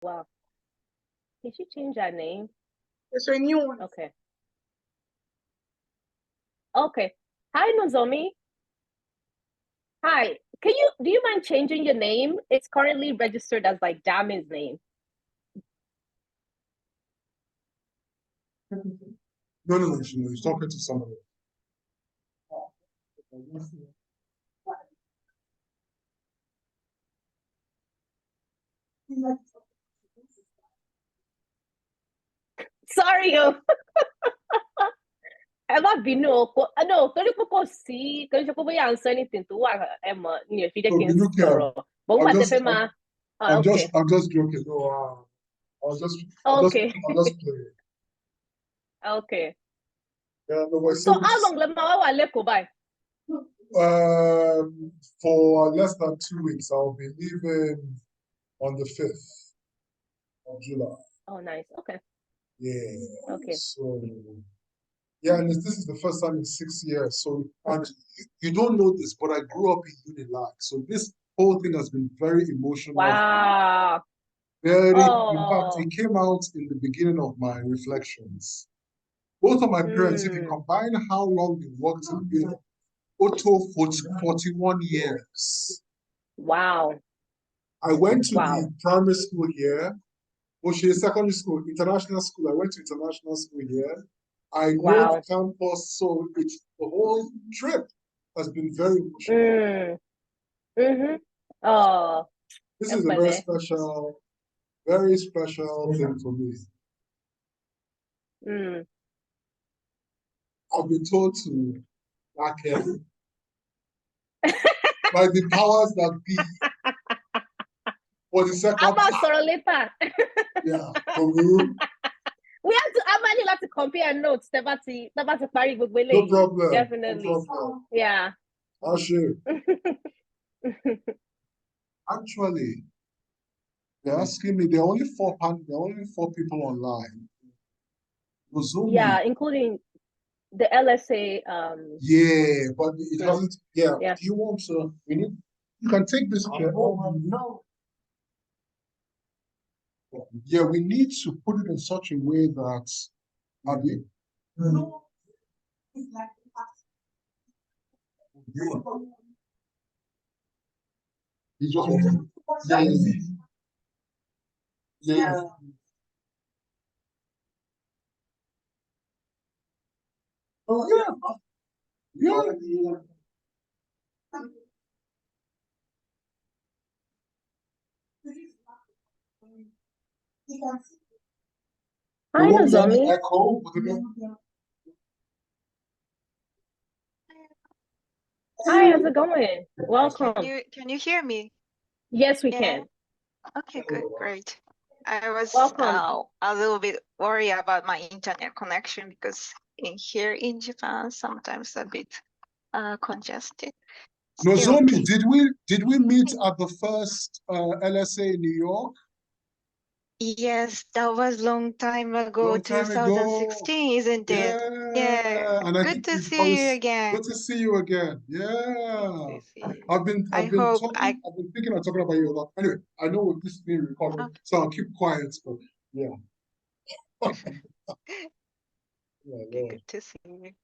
Wow. Did she change her name? It's a new one. Okay. Okay. Hi, Nozomi. Hi. Do you mind changing your name? It's currently registered as like Damin's name. No, she's talking to somebody. Sorry, yo. Ẹ má bínú o. No, torí pé kò sí, kò ṣe pé bóyá à ń sọ anything tó wà ẹ mọ̀ ni ò fi jẹ́ kí n sọ̀rọ̀. But wọ́n máa tẹ fẹ́ máa. I'm Okay. just joking. No, Okay. I'm just playing. Okay. Yeah, no, So how long lẹ máa wà lẹ́kọ̀ọ́ báyìí? For less than 2 weeks, I'll be leaving on the 5th of July. Oh, nice. Okay. Yeah. Okay. So, yeah, and this is the first time in 6 years. So, and you don't know this, but I grew up in Unilag. So this whole thing has been very emotional. Wow. In fact, it came out in the beginning of my reflections. Both of my parents, if you combine how long they worked in Auto for 41 years. Wow. I went to the primary school here, Oshe secondary school, international school. I went to international school here. I know the campus, so the whole trip has been very emotional. Oh, this is a very special thing for me. I've been told to back in by the powers that be. For the second later. Yeah. We have to actually compare notes. No problem. Definitely. No problem. Yeah. I'll share. Actually, they're asking me. There are only four people online. Zoom. Yeah, including the LSA. Yeah, but it hasn't. Yeah. Do you want to? You can take this chair. No. Yeah, we need to put it in such a way that. Abby. No. He just yeah. Oh yeah. Hi, Nozomi. Echo. Hi, how's it going? Welcome. Can you hear me? Yes, we can. Okay, good, great. I was welcome. A little bit worried about my internet connection because here in Japan sometimes a bit congested. Nozomi, did we meet at the first LSA in New York? Yes, that was long time ago, 2016, isn't it? Yeah. And good to see you again. Good to see you again. Yeah. I've been thinking of talking about you a lot. Anyway, I know what this is being recorded, so I'll keep quiet. But yeah. Good to see you.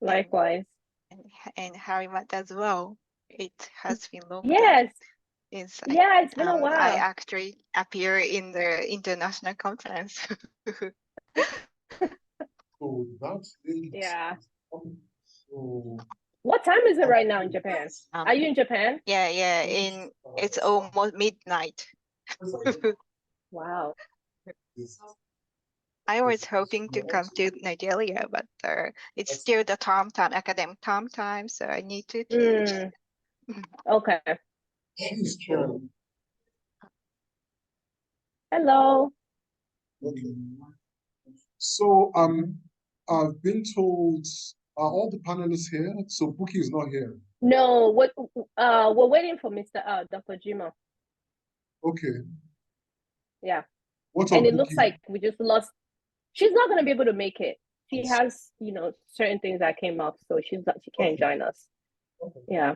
Likewise. And Harimat as well. It has been long. Yes. It's been a while. I actually appear in the international conference. So that's it. Yeah. So, what time is it right now in Japan? Are you in Japan? Yeah. It's almost midnight. Wow. I was hoping to come to Nigeria, but it's still the academic term time, so I need to teach. Okay. Hello. Okay. So I've been told are all the panelists here? So Buki is not here. No, we're waiting for Mr. Dr. Jima. Okay. Yeah. What's and it Buki? Looks like we just lost. She's not gonna be able to make it. She has, certain things that came up, so she can't join us. Okay. Yeah.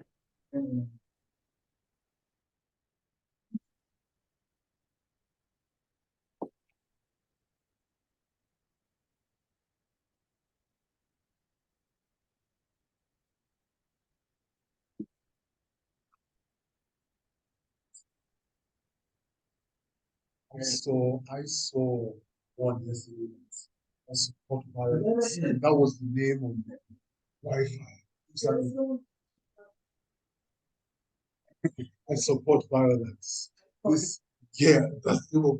I saw one yesterday. I support violence. That was the name of the Wi-Fi. I support violence. This, yeah, that's the name of.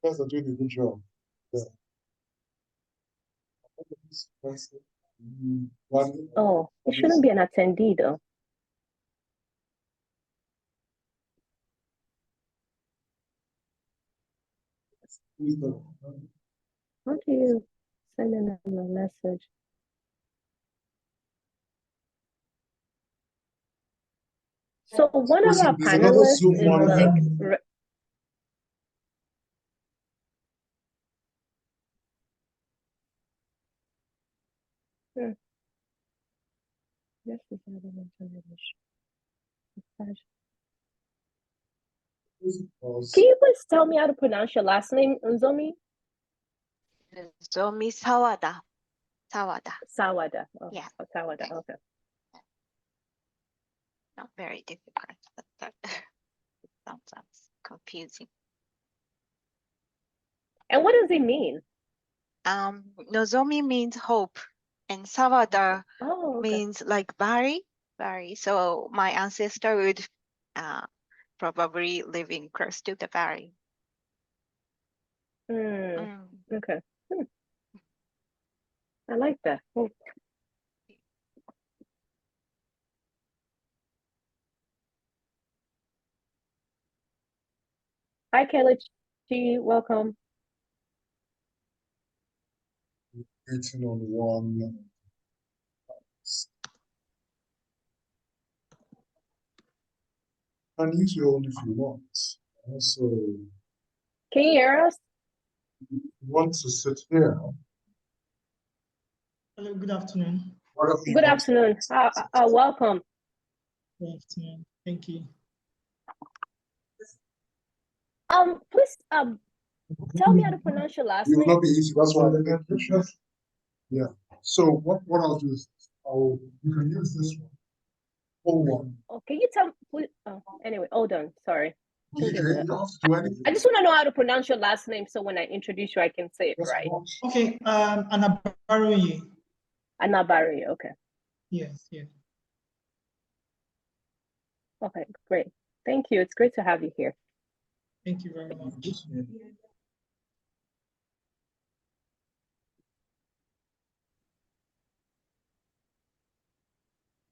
Guys are doing a good job. Yeah. Oh, it shouldn't be an attendee though. How do you send in a message? So one of our panelists is like Yes, is Can you please tell me how to pronounce your last name, Nzomi? Nzomi Sawada. Sawada. Sawada. Oh, Yeah. Oh, Sawada. Okay. Not very difficult, but sometimes confusing. And what does it mean? Nozomi means hope, and Sawada okay. means like Bari. So my ancestor would probably living close to the Bari. Okay. I like that. Hope. Hi, Kelechi. Welcome. Waiting on one. And use your own if you want. Also, can you hear us? You want to sit here? Hello, good afternoon. Good afternoon. Welcome. Good afternoon. Thank you. Please tell me how to pronounce your last name. It will not be easy. That's why I get. Yeah. So what I'll do is you can use this one. One. Oh, can you tell me, please? Oh, anyway, hold on. Sorry. You don't have to do anything. I just want to know how to pronounce your last name so when I introduce you, I can say it right. Okay. Anabaroye. Anabari. Okay. Yes. Yeah. Okay. Great. Thank you. It's great to have you here. Thank you very much.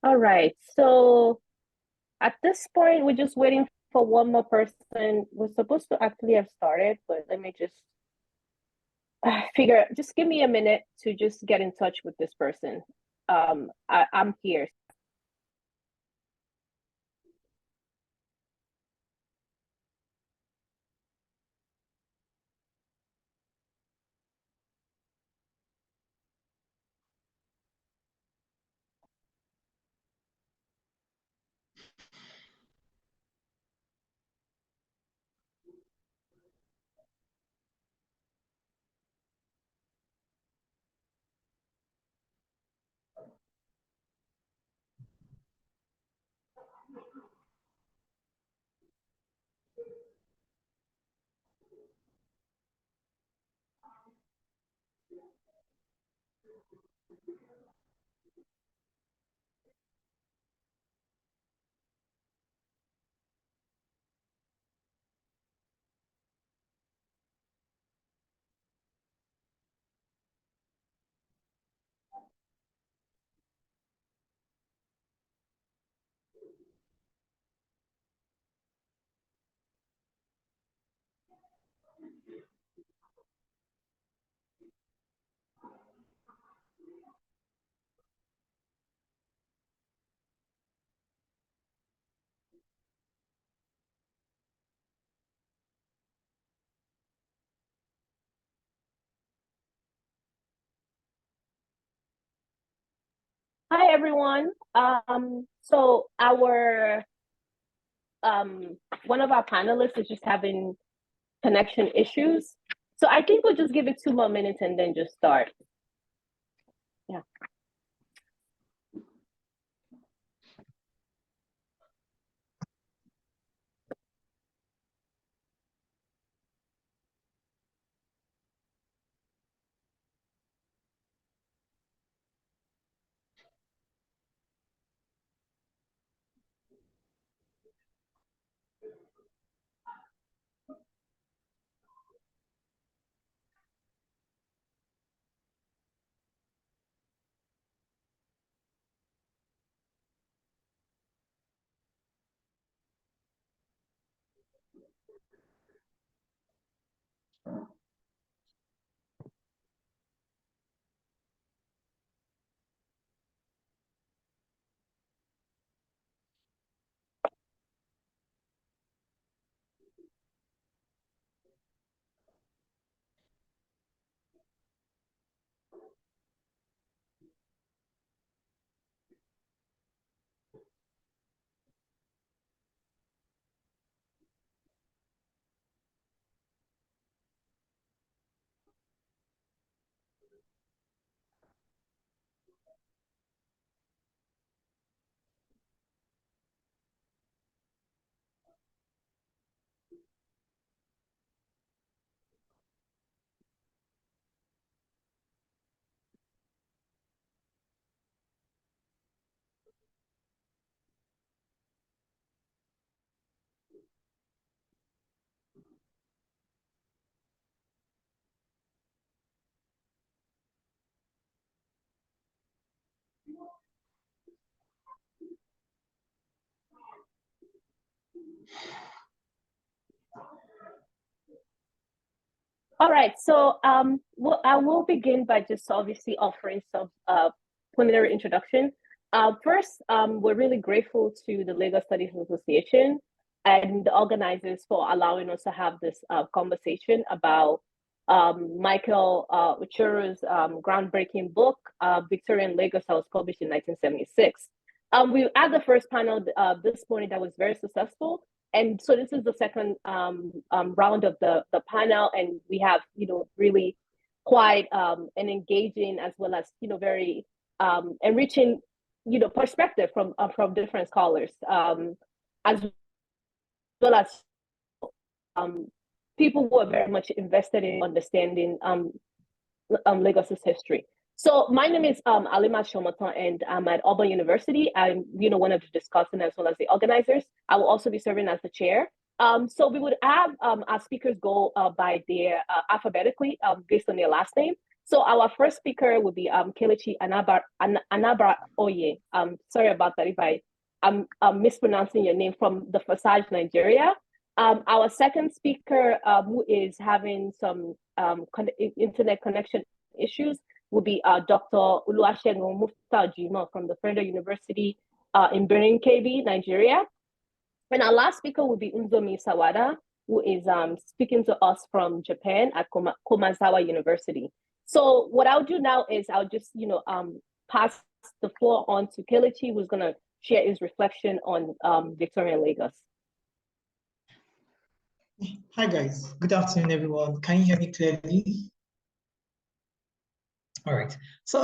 All right. So at this point, we're just waiting for one more person. We're supposed to actually have started, but let me just just give me a minute to just get in touch with this person. I'm here. Hi, everyone. So our one of our panelists is just having connection issues. So I think we'll just give it 2 more minutes and then just start. Yeah. All right, so I will begin by just obviously offering some preliminary introduction. First, we're really grateful to the Lagos Studies Association and the organizers for allowing us to have this conversation about Michael Echeruo's groundbreaking book, Victorian Lagos, that was published in 1976. We had the first panel this morning that was very successful. And so this is the second round of the panel, and we have, really quite an engaging as well as, very enriching, perspective from different scholars, as well as people who are very much invested in understanding Lagos's history. So my name is Alima Shomoton, and I'm at Auburn University. I'm, one of the discussants as well as the organizers. I will also be serving as the chair. So we would have our speakers go by their alphabetically based on their last name. So our first speaker would be Kelechi Anabra Oye. Sorry about that if I'm mispronouncing your name, from the Forsage, Nigeria. Our second speaker, who is having some internet connection issues, will be Dr. Oluwasegun Mufta from the Federal University in Birnin Kebbi, Nigeria. And our last speaker will be Unzomi Sawada, who is speaking to us from Japan at Komazawa University. So what I'll do now is I'll just, pass the floor on to Kelechi, who's going to share his reflection on Victorian Lagos. Hi guys, good afternoon everyone. Can you hear me clearly? All right, so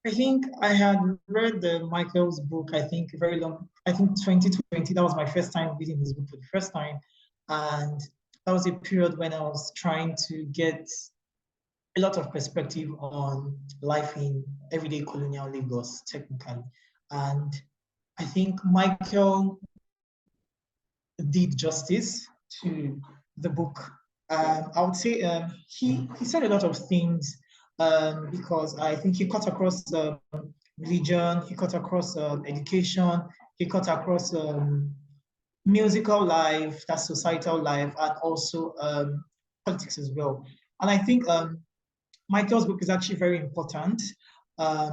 I think I had read Michael's book, I think very long, I think 2020, that was my first time reading his book for the first time. And that was a period when I was trying to get a lot of perspective on life in everyday colonial Lagos, technically. And I think Michael did justice to the book. I would say he said a lot of things because I think he cut across religion, he cut across education, he cut across musical life, that's societal life, and also politics as well. And I think Michael's book is actually very important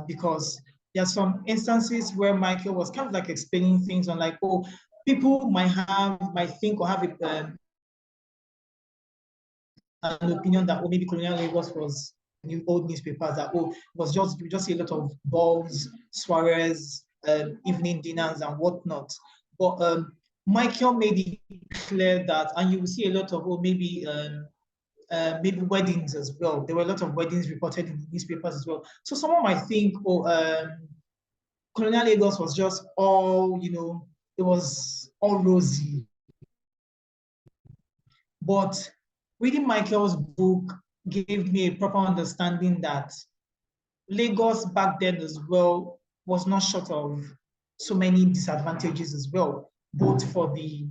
because there are some instances where Michael was kind of like explaining things on like, oh, people might think or have an opinion that, oh, maybe colonial Lagos was old newspapers that was just you just see a lot of balls, soirees, evening dinners and whatnot. But Michael made it clear that, and you will see a lot of maybe weddings as well. There were a lot of weddings reported in the newspapers as well. So someone might think, colonial Lagos was just all, it was all rosy. But reading Michael's book gave me a proper understanding that Lagos back then as well was not short of so many disadvantages as well, both for the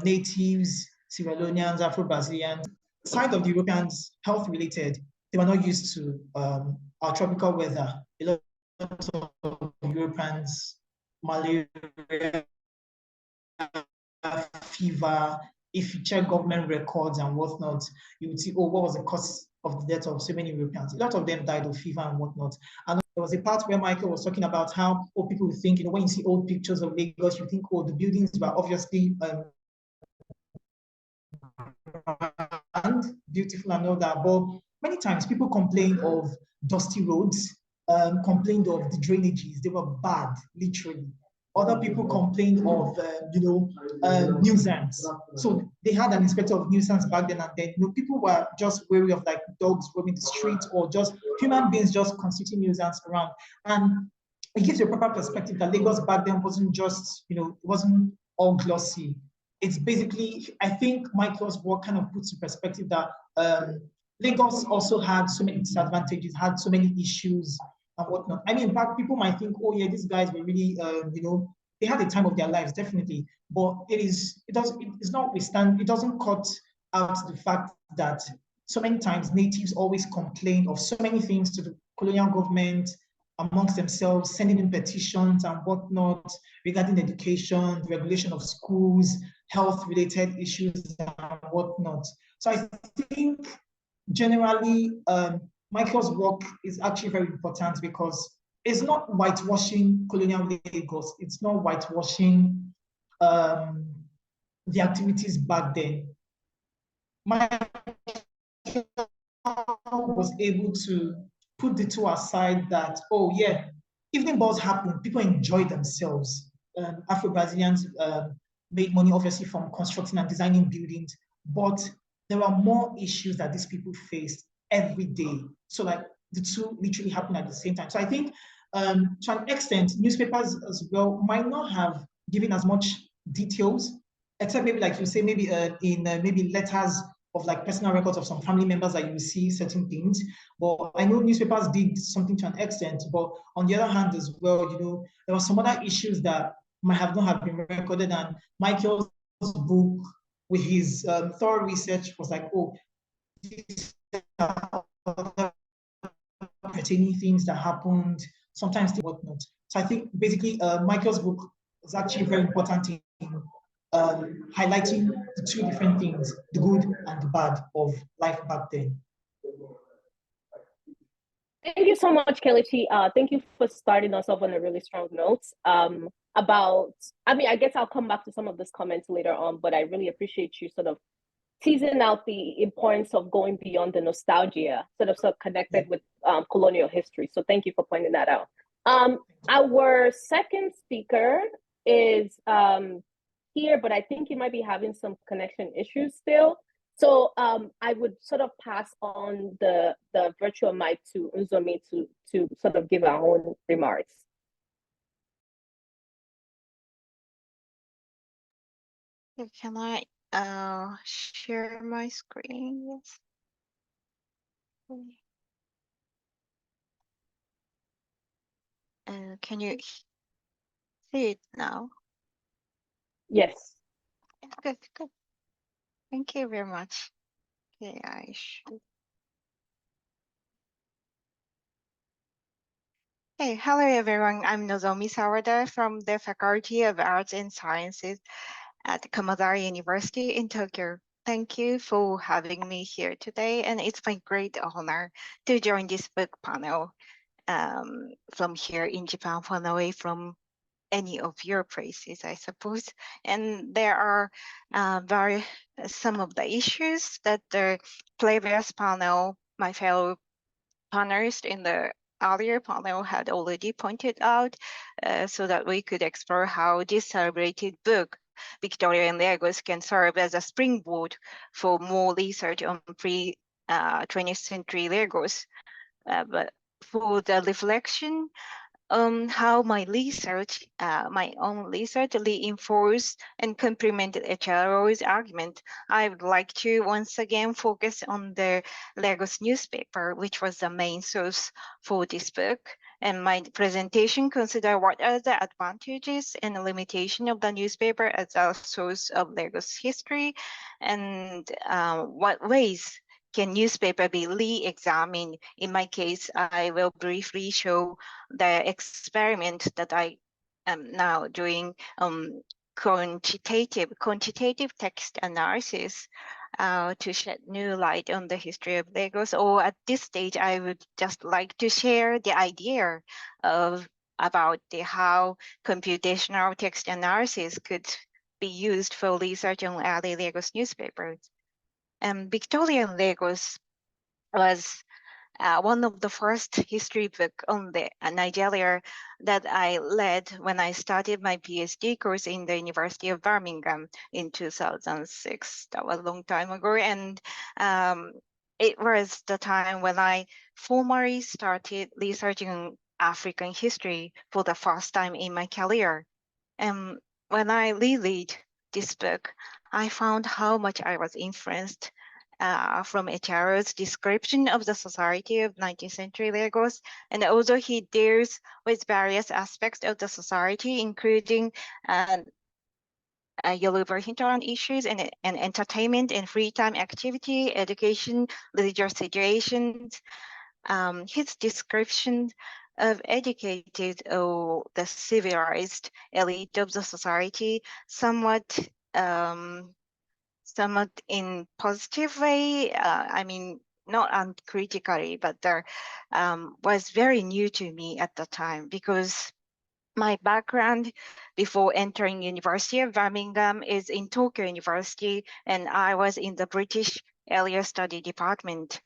natives, Sierra Leoneans, Afro-Brazilians, side of the Europeans, health related. They were not used to our tropical weather. A lot of Europeans, malaria, fever. If you check government records and whatnot, you would see, what was the cause of the death of so many Europeans? A lot of them died of fever and whatnot. And there was a part where Michael was talking about how people think, when you see old pictures of Lagos, you think, the buildings were obviously beautiful and all that. But many times people complain of dusty roads, complained of the drainages. They were bad, literally. Other people complained of, nuisance. So they had an inspector of nuisance back then, and then people were just wary of like dogs roaming the street or just human beings just constituting nuisance around. And it gives you a proper perspective that Lagos back then wasn't just, it wasn't all glossy. It's basically, I think Michael's work kind of puts in perspective that Lagos also had so many disadvantages, had so many issues and whatnot. I mean, in fact, people might think, these guys were really, they had the time of their lives, definitely. But it doesn't cut out the fact that so many times natives always complain of so many things to the colonial government amongst themselves, sending in petitions and whatnot regarding education, the regulation of schools, health-related issues and whatnot. So I think generally, Michael's work is actually very important because it's not whitewashing colonial Lagos. It's not whitewashing the activities back then. Michael was able to put the two aside that, evening balls happen, people enjoy themselves. Afro-Brazilians made money, obviously, from constructing and designing buildings, but there are more issues that these people faced every day. So like the two literally happen at the same time. So I think to an extent, newspapers as well might not have given as much details, except maybe like you say, maybe in maybe letters of like personal records of some family members that you see certain things. But I know newspapers did something to an extent, but on the other hand as well, there were some other issues that might have not have been recorded, and Michael's book with his thorough research was like, these are pertaining things that happened, sometimes whatnot. So I think basically Michael's book is actually very important in highlighting the two different things, the good and the bad of life back then. Thank you so much, Kelechi. Thank you for starting us off on a really strong note. I guess I'll come back to some of these comments later on, but I really appreciate you sort of teasing out the importance of going beyond the nostalgia, sort of connected with colonial history. So thank you for pointing that out. Our second speaker is here, but I think he might be having some connection issues still. So I would sort of pass on the virtual mic to Uzomi to sort of give our own remarks. Can I share my screen? Yes. Can you see it now? Yes. Good. Thank you very much. Okay, I should. Hey, hello everyone. I'm Nozomi Sawada from the Faculty of Arts and Sciences at Kamadari University in Tokyo. Thank you for having me here today, and it's my great honor to join this book panel from here in Japan, far away from any of your places, I suppose. And there are some of the issues that the previous panel, my fellow panelists in the earlier panel had already pointed out, so that we could explore how this celebrated book, Victorian Lagos, can serve as a springboard for more research on pre-20th century Lagos. But for the reflection, how my own research reinforced and complemented Echeruo's argument, I would like to once again focus on the Lagos newspaper, which was the main source for this book. And my presentation consider what are the advantages and limitation of the newspaper as a source of Lagos history, and what ways can newspaper be re-examined. In my case, I will briefly show the experiment that I am now doing, quantitative text analysis to shed new light on the history of Lagos. Or at this stage, I would just like to share the idea about how computational text analysis could be used for research on early Lagos newspapers. Victorian Lagos was one of the first history book on the Nigeria that I led when I started my PhD course in the University of Birmingham in 2006. That was a long time ago. And it was the time when I formally started researching African history for the first time in my career. And when I reread this book, I found how much I was influenced from Echeruo's description of the society of 19th century Lagos. And although he deals with various aspects of the society, including Yoruba hinterland issues and entertainment and free time activity, education, religious situations, his description of educated or the civilized elite of the society somewhat in positive way. I mean, not uncritically, but there was very new to me at the time, because my background before entering University of Birmingham is in Tokyo University, and I was in the British Area Study Department.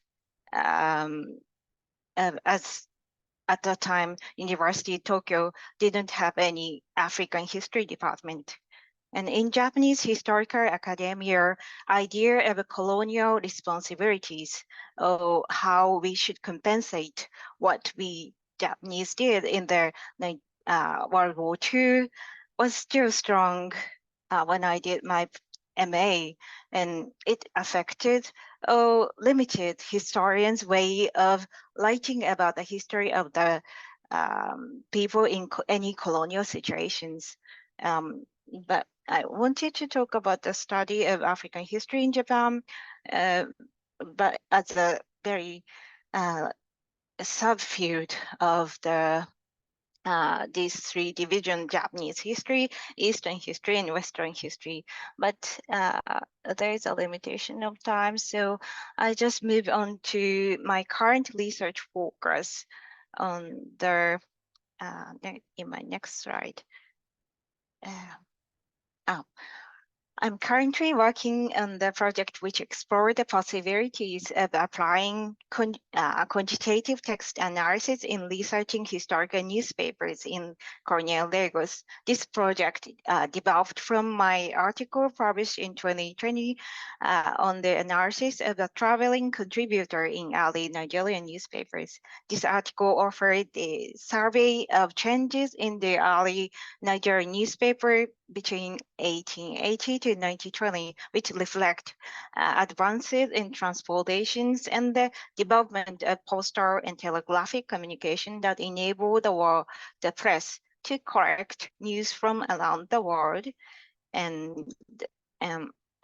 As at the time, University Tokyo didn't have any African history department. And in Japanese historical academia, idea of colonial responsibilities, or how we should compensate what we Japanese did in the World War II, was still strong when I did my MA, and it affected or limited historians' way of writing about the history of the people in any colonial situations. But I wanted to talk about the study of African history in Japan, but as a very subfield of the these three divisions: Japanese history, Eastern history, and Western history. But there is a limitation of time, so I just move on to my current research focus on the in my next slide. I'm currently working on the project which explores the possibilities of applying quantitative text analysis in researching historical newspapers in colonial Lagos. This project developed from my article published in 2020 on the analysis of the traveling contributor in early Nigerian newspapers. This article offered a survey of changes in the early Nigerian newspaper between 1880 to 1920, which reflect advances in transportations and the development of postal and telegraphic communication that enable the press to collect news from around the world. And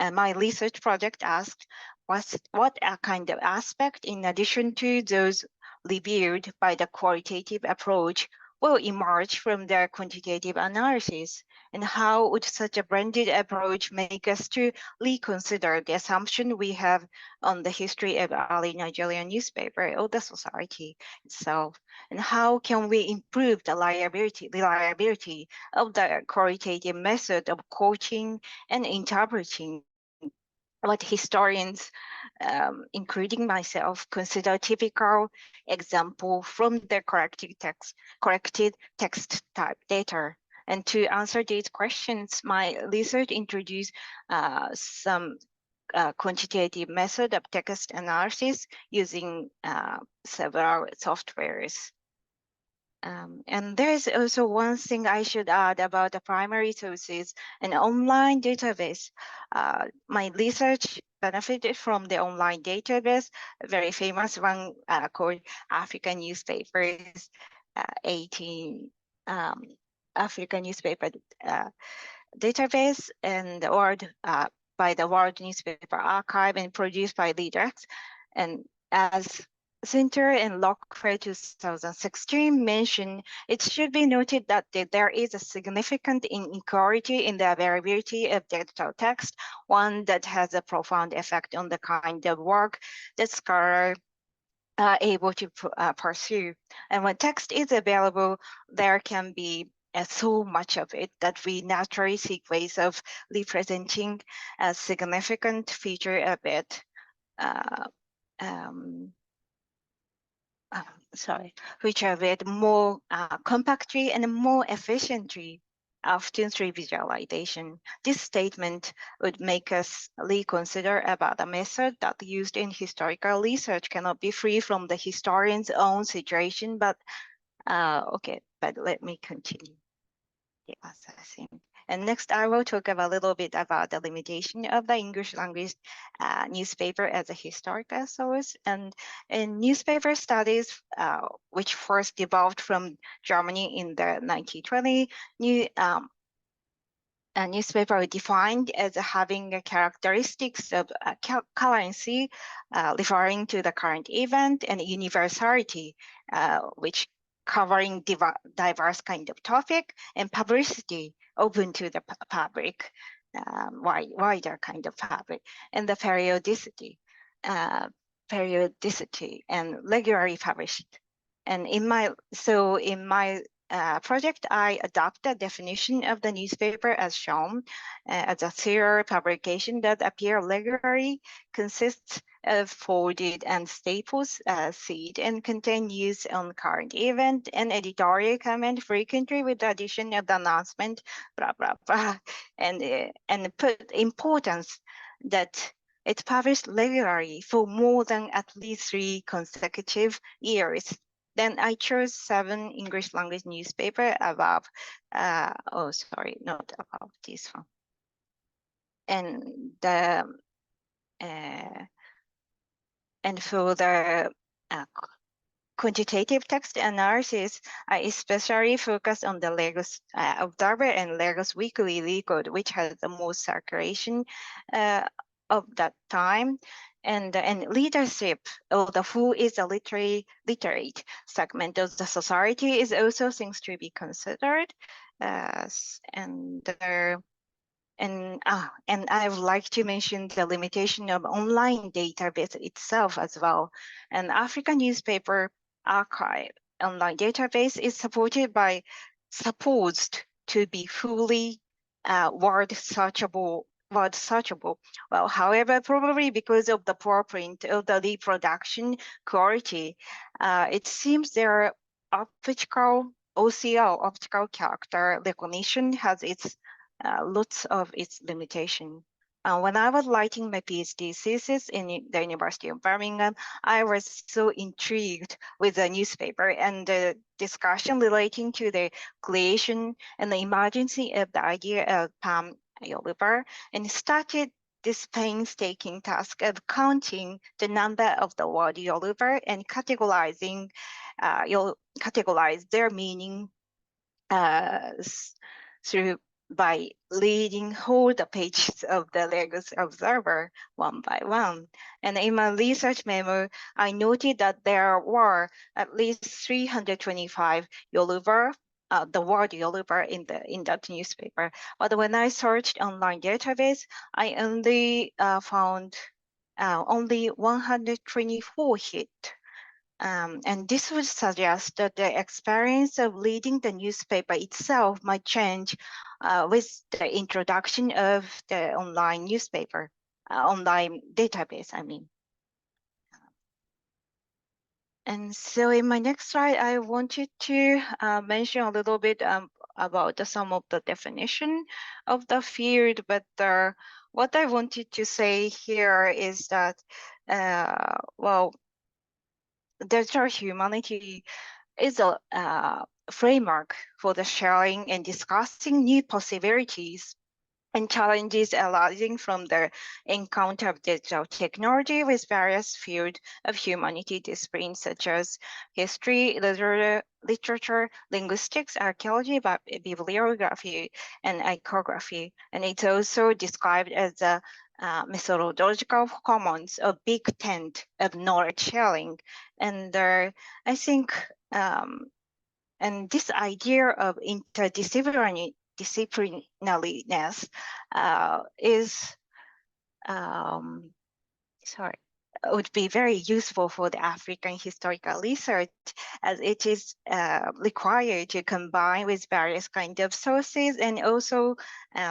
my research project asked what a kind of aspect, in addition to those revealed by the qualitative approach, will emerge from their quantitative analysis, and how would such a blended approach make us to reconsider the assumption we have on the history of early Nigerian newspaper or the society itself, and how can we improve the reliability of the qualitative method of quoting and interpreting what historians including myself, consider typical example from the corrected text type data. And to answer these questions, my research introduced some quantitative method of text analysis using several softwares. And there is also one thing I should add about the primary sources, an online database. My research benefited from the online database, a very famous one called African Newspapers, 18 African newspaper database, and by the World Newspaper Archive and produced by LeadX. And as Center and Lockwell 2016 mentioned, it should be noted that there is a significant inequality in the availability of digital text, one that has a profound effect on the kind of work that scholars are able to pursue. And when text is available, there can be so much of it that we naturally seek ways of representing a significant feature of it. Which are read more compactly and more efficiently, often through visualization. This statement would make us reconsider about a method that used in historical research cannot be free from the historian's own situation, but but let me continue the assessing. And next, I will talk a little bit about the limitation of the English language newspaper as a historical source. And in newspaper studies, which first developed from Germany in the 1920s, a newspaper was defined as having characteristics of currency, referring to the current event, and universality, which covering diverse kind of topic, and publicity open to the public, wider kind of public, and the periodicity and regularly published. And in my project, I adopt the definition of the newspaper as shown as a serial publication that appear regularly, consists of folded and staples seed, and contain news on current event and editorial comment frequently with the addition of the announcement, blah, blah, blah, and put importance that it's published regularly for more than at least 3 consecutive years. Then I chose 7 English language newspaper above. Oh, sorry, not above this one. And the and for the quantitative text analysis, I especially focus on the Lagos Observer and Lagos Weekly Record, which has the most circulation of that time. And leadership, or the who is a literate segment of the society, is also things to be considered. And I would like to mention the limitation of online database itself as well. An African newspaper archive online database is supposed to be fully word searchable. Well, however, probably because of the poor print of the reproduction quality, it seems their optical character recognition has its lots of its limitation. When I was writing my PhD thesis in the University of Birmingham, I was so intrigued with the newspaper and the discussion relating to the creation and the emergence of the idea of Palm Oliver, and started this painstaking task of counting the number of the word Oliver and categorize their meaning by reading whole the pages of the Lagos Observer one by one. And in my research memo, I noted that there were at least 325 Yoruba, the word Yoruba in that newspaper. But when I searched online database, I only found only 124 hit. And this would suggest that the experience of reading the newspaper itself might change with the introduction of the online newspaper, online database, I mean. And so in my next slide, I wanted to mention a little bit about some of the definition of the field, but what I wanted to say here is that, well, digital humanity is a framework for the sharing and discussing new possibilities and challenges arising from the encounter of digital technology with various fields of humanity disciplines such as history, literature, linguistics, archaeology, bibliography, and iconography. And it's also described as a methodological commons, a big tent of knowledge sharing. And I think and this idea of interdisciplinariness is sorry, would be very useful for the African historical research, as it is required to combine with various kinds of sources and also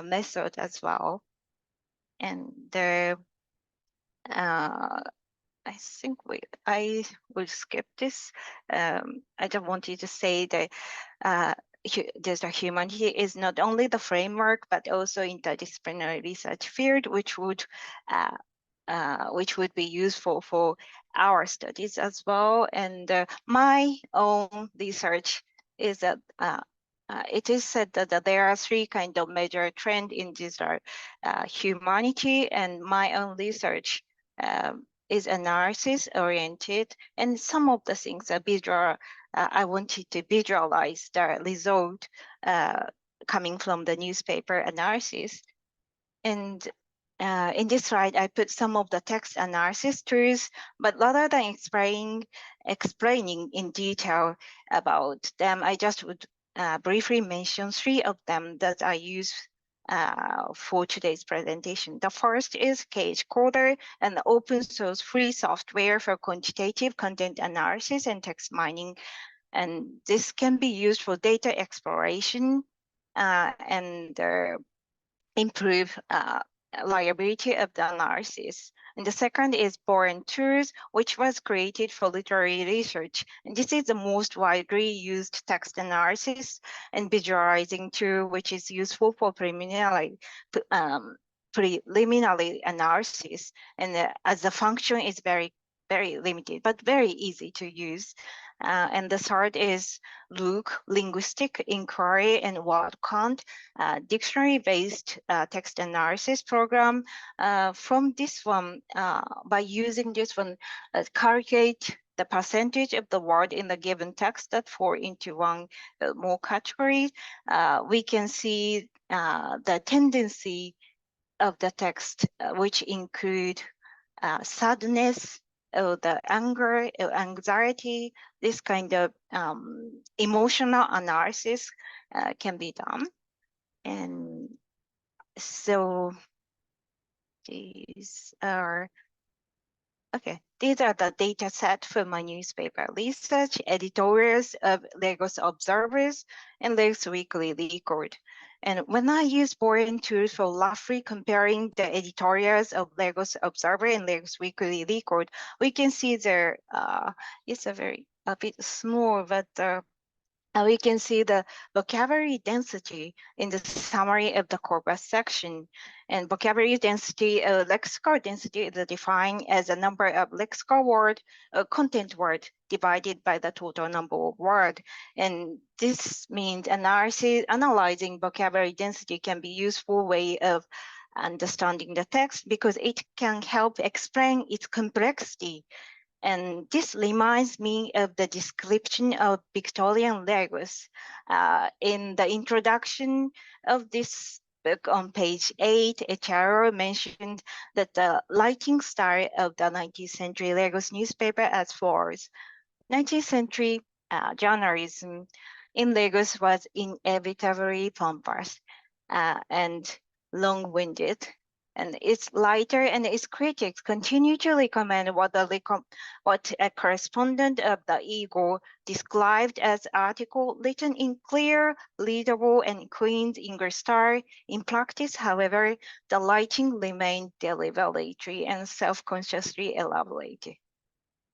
methods as well. And I think I will skip this. I just wanted to say that digital humanity is not only the framework, but also interdisciplinary research field, which would be useful for our studies as well. And my own research is that it is said that there are three kind of major trends in digital humanity, and my own research is analysis oriented, and some of the things are visual. I wanted to visualize the result coming from the newspaper analysis. And in this slide, I put some of the text analysis tools, but rather than explaining in detail about them, I just would briefly mention three of them that I use for today's presentation. The first is Echeruo, an open source free software for quantitative content analysis and text mining. And this can be used for data exploration and improve reliability of the analysis. And the second is Boring Tools, which was created for literary research. And this is the most widely used text analysis and visualizing tool, which is useful for preliminary analysis. And as the function is very limited, but very easy to use. And the third is Luke, Linguistic Inquiry and Word Count, dictionary-based text analysis program. From this one, by using this one, calculate the percentage of the word in the given text that fall into one more category. We can see the tendency of the text, which include sadness, or the anger, or anxiety. This kind of emotional analysis can be done. And so these are the data set for my newspaper research, editorials of Lagos Observers and Lagos Weekly Record. And when I use Boring Tools for roughly comparing the editorials of Lagos Observer and Lagos Weekly Record, we can see there it's a bit small, but we can see the vocabulary density in the summary of the corpus section. And vocabulary density, lexical density is defined as a number of lexical word, content word divided by the total number of word. And this means analyzing vocabulary density can be a useful way of understanding the text because it can help explain its complexity. And this reminds me of the description of Victorian Lagos. In the introduction of this book on page 8, Echeruo mentioned that the writing style of the 19th century Lagos newspaper as follows. 19th century journalism in Lagos was inevitably pompous and long-winded. And its writer and its critics continue to recommend what a correspondent of the Eagle described as article written in clear, readable, and Queen's English style. In practice, however, the writing remained deliberately and self-consciously elaborated.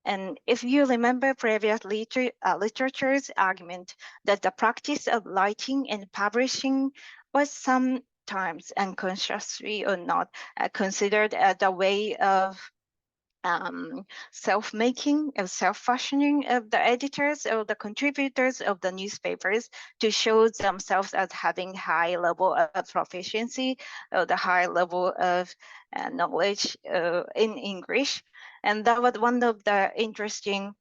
And if you remember previous literature's argument that the practice of writing and publishing was sometimes unconsciously or not considered as a way of self-making, of self-fashioning of the editors or the contributors of the newspapers to show themselves as having high level of proficiency or the high level of knowledge in English. And that was one of the interesting,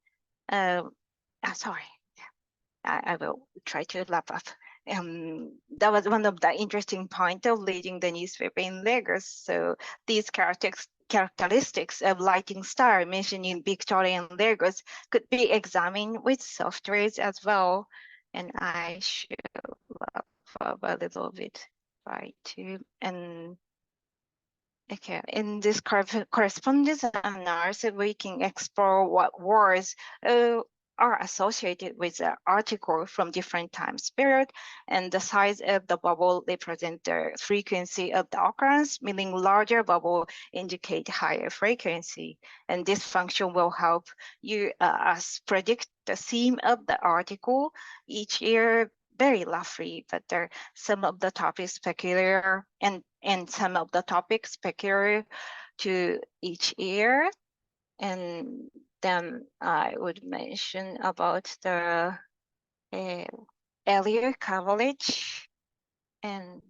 sorry, I will try to wrap up. That was one of the interesting points of leading the newspaper in Lagos. So these characteristics of writing style mentioned in Victorian Lagos could be examined with softwares as well. And I should wrap up a little bit right too. And okay, in this correspondence analysis, we can explore what words are associated with the article from different time period, and the size of the bubble represent the frequency of the occurrence, meaning larger bubble indicate higher frequency. And this function will help you us predict the theme of the article each year very roughly, but there some of the topics peculiar and some of the topics peculiar to each year. And then I would mention about the earlier coverage, and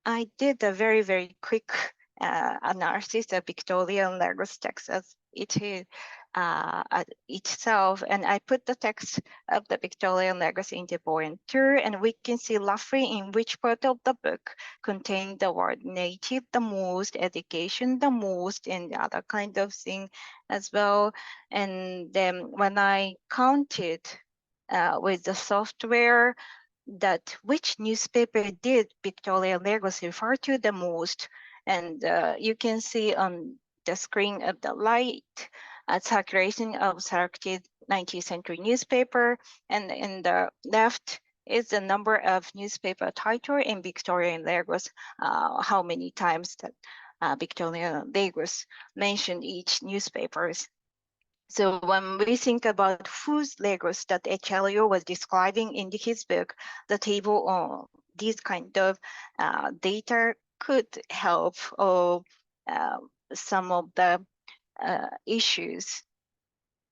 I did a very, very quick analysis of Victorian Lagos text as itself, and I put the text of the Victorian Lagos into pointer, and we can see roughly in which part of the book contained the word native the most, education the most, and the other kind of thing as well. And then when I counted with the software that which newspaper did Victorian Lagos refer to the most, and you can see on the screen of the right circulation of selected 19th century newspaper, and in the left is the number of newspaper title in Victorian Lagos, how many times that Victorian Lagos mentioned each newspapers. So when we think about whose Lagos that Echeruo was describing in his book, the table on these kind of data could help or some of the issues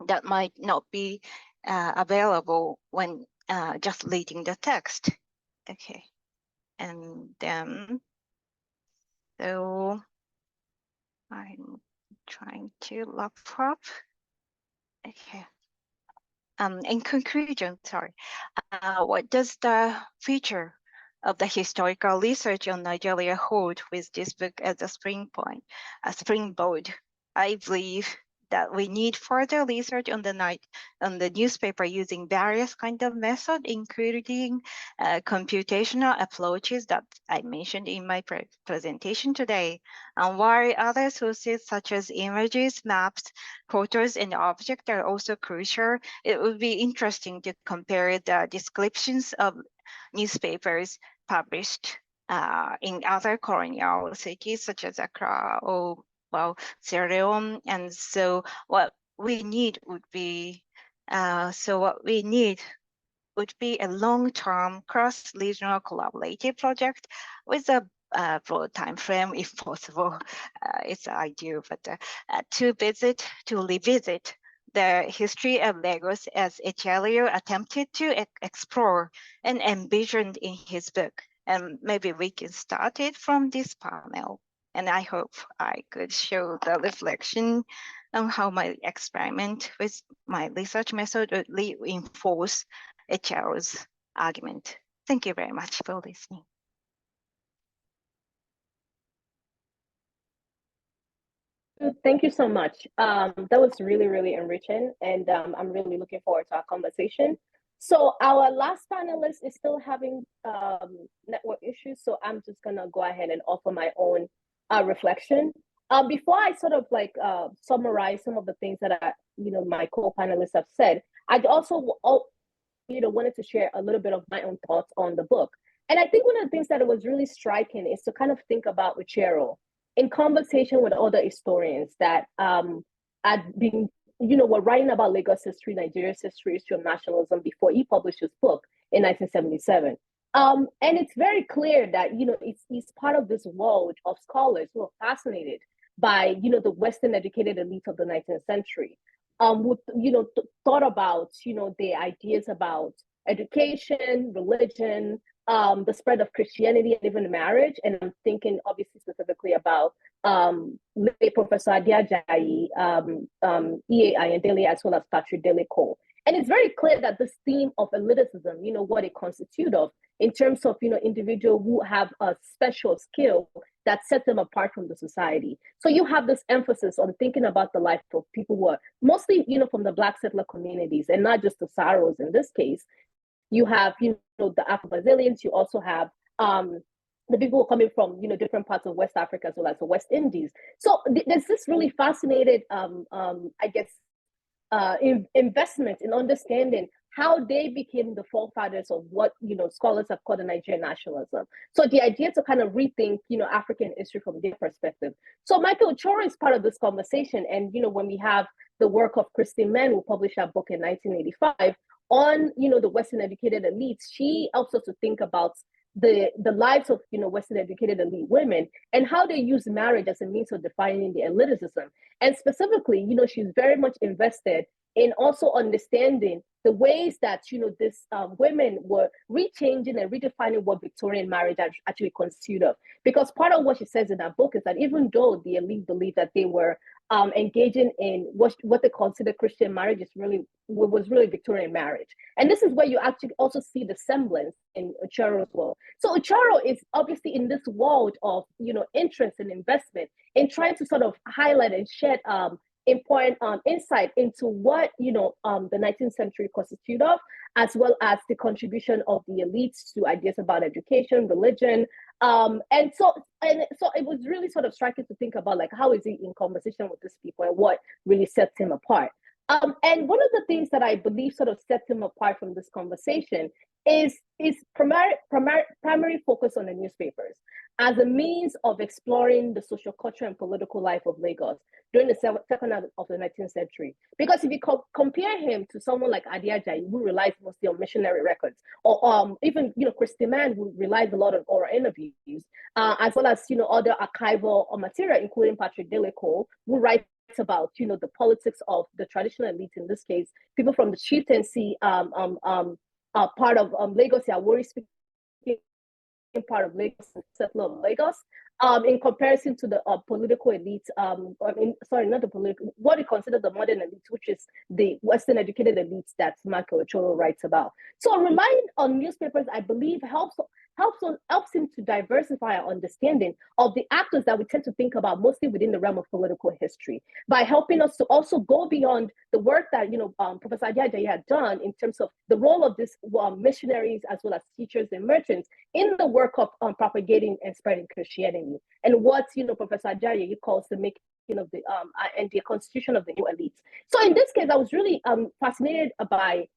that might not be available when just reading the text. Okay, and then so I'm trying to wrap up. Okay. In conclusion, sorry, what does the future of the historical research on Nigeria hold with this book as a springboard? I believe that we need further research on the newspaper using various kind of methods, including computational approaches that I mentioned in my presentation today. And while other sources such as images, maps, photos, and objects are also crucial, it would be interesting to compare the descriptions of newspapers published in other colonial cities such as Accra or Sierra Leone. And so what we need would be a long-term cross-regional collaborative project with a broad time frame, if possible. It's ideal, but to revisit the history of Lagos as Echeruo attempted to explore and envisioned in his book. And maybe we can start it from this panel. And I hope I could show the reflection on how my experiment with my research method would reinforce Echeruo's argument. Thank you very much for listening. Thank you so much. That was really, really enriching, and I'm really looking forward to our conversation. So our last panelist is still having network issues, so I'm just gonna go ahead and offer my own reflection. Before I sort of like summarize some of the things that my co-panelists have said, I'd also wanted to share a little bit of my own thoughts on the book. And I think one of the things that was really striking is to kind of think about Echeruo in conversation with other historians that had been were writing about Lagos history, Nigeria's history of nationalism before he published his book in 1977. And it's very clear that, he's part of this world of scholars who are fascinated by, the Western educated elite of the 19th century, who, thought about, the ideas about education, religion, the spread of Christianity, and even marriage. And I'm thinking obviously specifically about Professor Adiajayi, E.A. Ayandele, as well as Patrick Dele Cole. And it's very clear that this theme of elitism, what it constitutes of, in terms of, individuals who have a special skill that sets them apart from the society. So you have this emphasis on thinking about the life of people who are mostly, from the Black settler communities, and not just the Saros in this case. You have, the Afro-Brazilians. You also have the people who are coming from, different parts of West Africa, as well as the West Indies. So there's this really fascinated, investment in understanding how they became the forefathers of what, scholars have called the Nigerian nationalism. So the idea to kind of rethink, African history from their perspective. So Michael Echeruo is part of this conversation. And, when we have the work of Christine Mann, who published that book in 1985 on, the Western educated elites, she helps us to think about the lives of, Western educated elite women and how they use marriage as a means of defining the elitism. And specifically, she's very much invested in also understanding the ways that, these women were rechanging and redefining what Victorian marriage actually consisted of. Because part of what she says in that book is that even though the elite believed that they were engaging in what they consider Christian marriage was really Victorian marriage. And this is where you actually also see the semblance in Echeruo as well. So Echeruo is obviously in this world of, interest and investment in trying to sort of highlight and shed important insight into what, the 19th century constituted of, as well as the contribution of the elites to ideas about education, religion. And so it was really sort of striking to think about, like, how is he in conversation with these people and what really sets him apart. And one of the things that I believe sort of sets him apart from this conversation is primary focus on the newspapers as a means of exploring the social, cultural, and political life of Lagos during the second half of the 19th century. Because if you compare him to someone like Adiajayi, who relies mostly on missionary records, or even, Christy Mann, who relies a lot on oral interviews, as well as, other archival material, including Patrick Dele Cole, who writes about, the politics of the traditional elite, in this case, people from the chieftaincy part of Lagos, Yawori speaking part of Lagos, settler of Lagos, in comparison to the political elites, what we consider the modern elite, which is the Western educated elites that Michael Echeruo writes about. So relying on newspapers, I believe, helps him to diversify our understanding of the actors that we tend to think about mostly within the realm of political history, by helping us to also go beyond the work that Professor Adiajayi had done in terms of the role of these missionaries as well as teachers and merchants in the work of propagating and spreading Christianity, and what Professor Adiajayi calls the making of the and the constitution of the new elites. So in this case, I was really fascinated by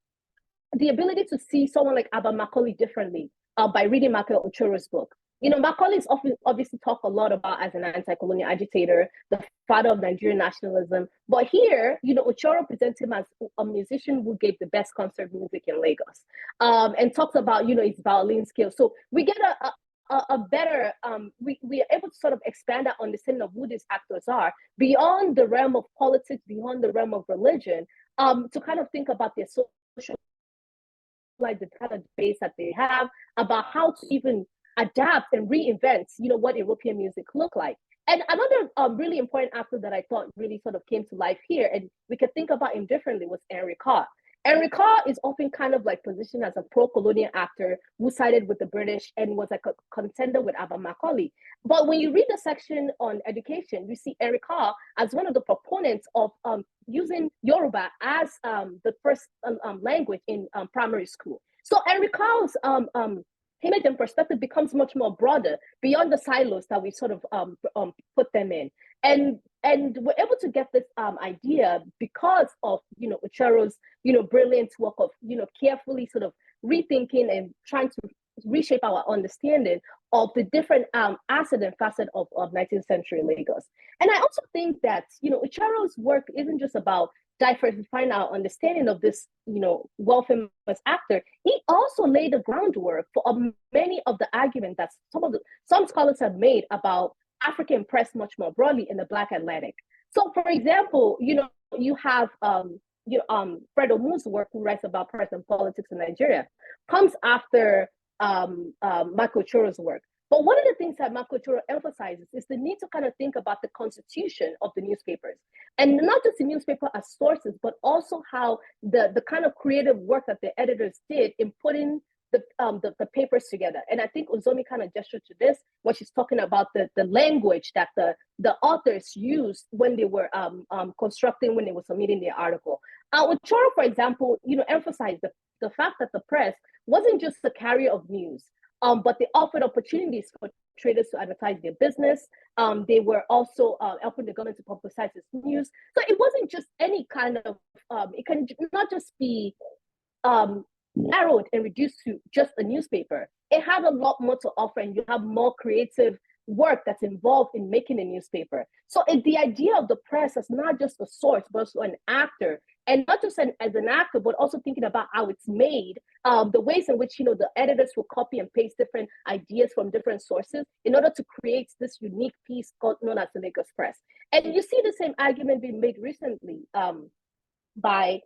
the ability to see someone like Abba Macaulay differently by reading Michael Echeruo's book. Macaulay's often obviously talked a lot about as an anti-colonial agitator, the father of Nigerian nationalism. But here, Echeruo presents him as a musician who gave the best concert music in Lagos, and talks about, his violin skills. So we get a better, we are able to sort of expand our understanding of who these actors are beyond the realm of politics, beyond the realm of religion, to kind of think about their social, like the kind of base that they have, about how to even adapt and reinvent, what European music looked like. And another really important actor that I thought really sort of came to life here, and we could think about him differently, was Henry Carr. Henry Carr is often kind of like positioned as a pro-colonial actor who sided with the British and was like a contender with Abba Macaulay. But when you read the section on education, you see Henry Carr as one of the proponents of using Yoruba as the first language in primary school. So Henry Carr's image and perspective becomes much more broader beyond the silos that we sort of put them in. And we're able to get this idea because of, Echeruo's, brilliant work of, carefully sort of rethinking and trying to reshape our understanding of the different aspects and facets of 19th century Lagos. And I also think that, Echeruo's work isn't just about diversifying our understanding of this, world famous actor, he also laid the groundwork for many of the arguments that some scholars have made about African press much more broadly in the Black Atlantic. So, for example, you have Fred Omu's work, who writes about press and politics in Nigeria, comes after Michael Echeruo's work. But one of the things that Michael Echeruo emphasizes is the need to kind of think about the constitution of the newspapers, and not just the newspaper as sources, but also how the kind of creative work that the editors did in putting the papers together. And I think Uzomi kind of gestured to this when she's talking about the language that the authors used when they were constructing, when they were submitting their article. Echeruo, for example, emphasized the fact that the press wasn't just a carrier of news, but they offered opportunities for traders to advertise their business. They were also helping the government to publicize its news. So it wasn't just any kind of, it can not just be narrowed and reduced to just a newspaper. It had a lot more to offer, and you have more creative work that's involved in making a newspaper. So the idea of the press as not just a source, but also an actor, and not just as an actor, but also thinking about how it's made, the ways in which the editors will copy and paste different ideas from different sources in order to create this unique piece known as the Lagos Press. And you see the same argument being made recently by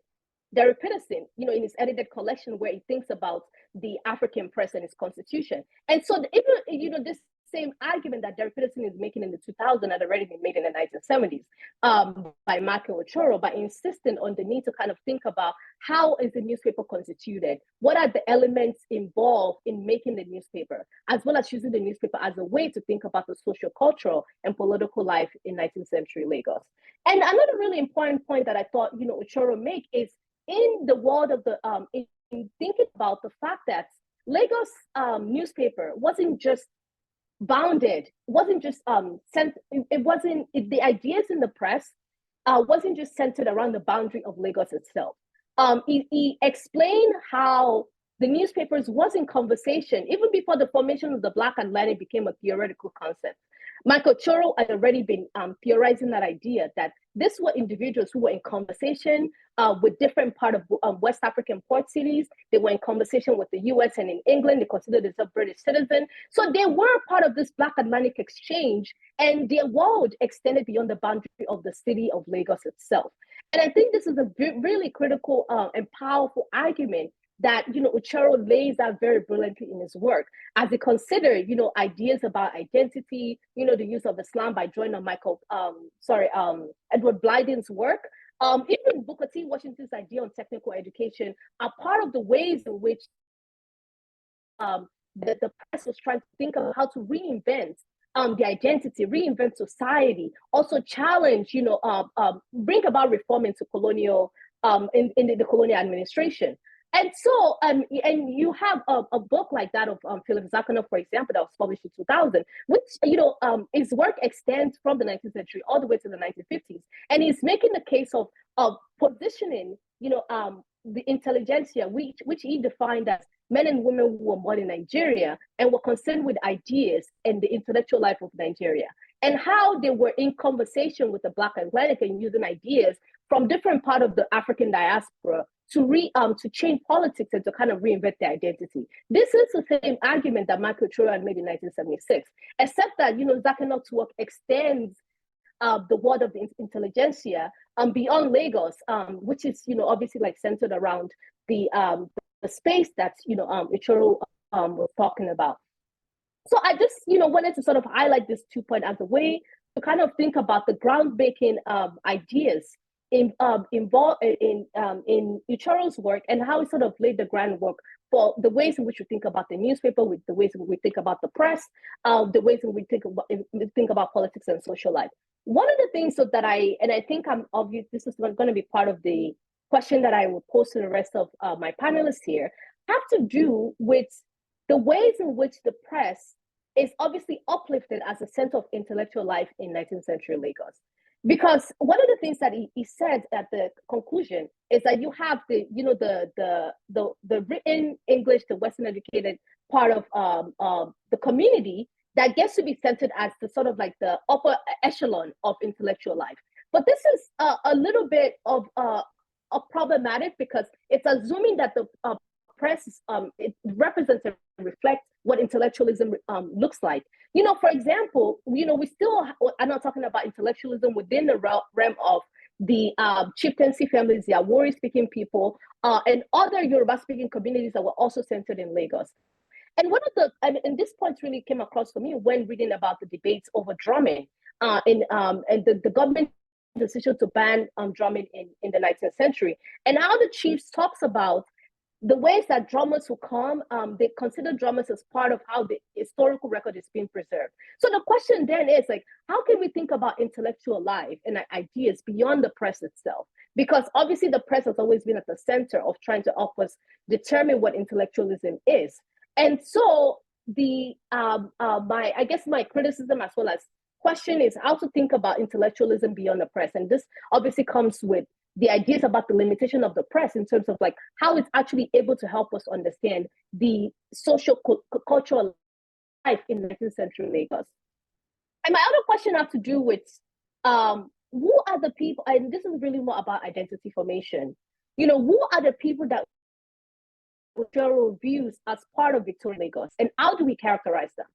Derek Peterson, in his edited collection, where he thinks about the African press and its constitution. And so even, this same argument that Derek Peterson is making in the 2000s had already been made in the 1970s by Michael Echeruo, by insisting on the need to kind of think about how is the newspaper constituted? What are the elements involved in making the newspaper, as well as using the newspaper as a way to think about the social, cultural, and political life in 19th century Lagos. And another really important point that I thought, Echeruo make is in the world of the, in thinking about the fact that Lagos newspaper wasn't just bounded, wasn't just the ideas in the press wasn't just centered around the boundary of Lagos itself. He explained how the newspapers was in conversation even before the formation of the Black Atlantic became a theoretical concept. Michael Echeruo had already been theorizing that idea that these were individuals who were in conversation with different part of West African port cities. They were in conversation with the US and in England. They considered themselves British citizens. So they were part of this Black Atlantic exchange, and their world extended beyond the boundary of the city of Lagos itself. And I think this is a really critical and powerful argument that Echeruo lays out very brilliantly in his work, as he considered ideas about identity, the use of Islam by drawing on Edward Blyden's work. Even Booker T. Washington's idea on technical education are part of the ways in which the press was trying to think of how to reinvent the identity, reinvent society, also challenge, bring about reform into colonial, in the colonial administration. And so, and you have a book like that of Philip Zakonoff, for example, that was published in 2000, which, his work extends from the 19th century all the way to the 1950s. And he's making the case of positioning, the intelligentsia, which he defined as men and women who were born in Nigeria and were concerned with ideas and the intellectual life of Nigeria, and how they were in conversation with the Black Atlantic and using ideas from different parts of the African diaspora to change politics and to kind of reinvent their identity. This is the same argument that Michael Echeruo had made in 1976, except that Zakonoff's work extends the world of the intelligentsia beyond Lagos, which is obviously like centered around the space that Echeruo was talking about. So I just wanted to sort of highlight this 2 point as a way to kind of think about the groundbreaking ideas involved in Echeruo's work, and how he sort of laid the groundwork for the ways in which we think about the newspaper, with the ways in which we think about the press, the ways in which we think about politics and social life. One of the things that I think I'm obvious, this is going to be part of the question that I will pose to the rest of my panelists here, have to do with the ways in which the press is obviously uplifted as a center of intellectual life in 19th century Lagos. Because one of the things that he said at the conclusion is that you have the written English, the Western educated part of the community that gets to be centered as the sort of like the upper echelon of intellectual life. But this is a little bit of problematic because it's assuming that the press it represents and reflects what intellectualism looks like. You know, for example, you know, we still are not talking about intellectualism within the realm of the chieftaincy families, the Awori speaking people, and other Yoruba speaking communities that were also centered in Lagos. And one of the, and this point really came across for me when reading about the debates over drumming and the government decision to ban drumming in the 19th century, and how the chiefs talks about the ways that drummers who come, they consider drummers as part of how the historical record is being preserved. So the question then is like, how can we think about intellectual life and ideas beyond the press itself? Because obviously the press has always been at the center of trying to help us determine what intellectualism is. And so the I guess my criticism as well as question is how to think about intellectualism beyond the press. And this obviously comes with the ideas about the limitation of the press in terms of like how it's actually able to help us understand the social cultural life in 19th century Lagos. And my other question has to do with who are the people, and this is really more about identity formation. You know, who are the people that Echeruo views as part of Victorian Lagos, and how do we characterize them?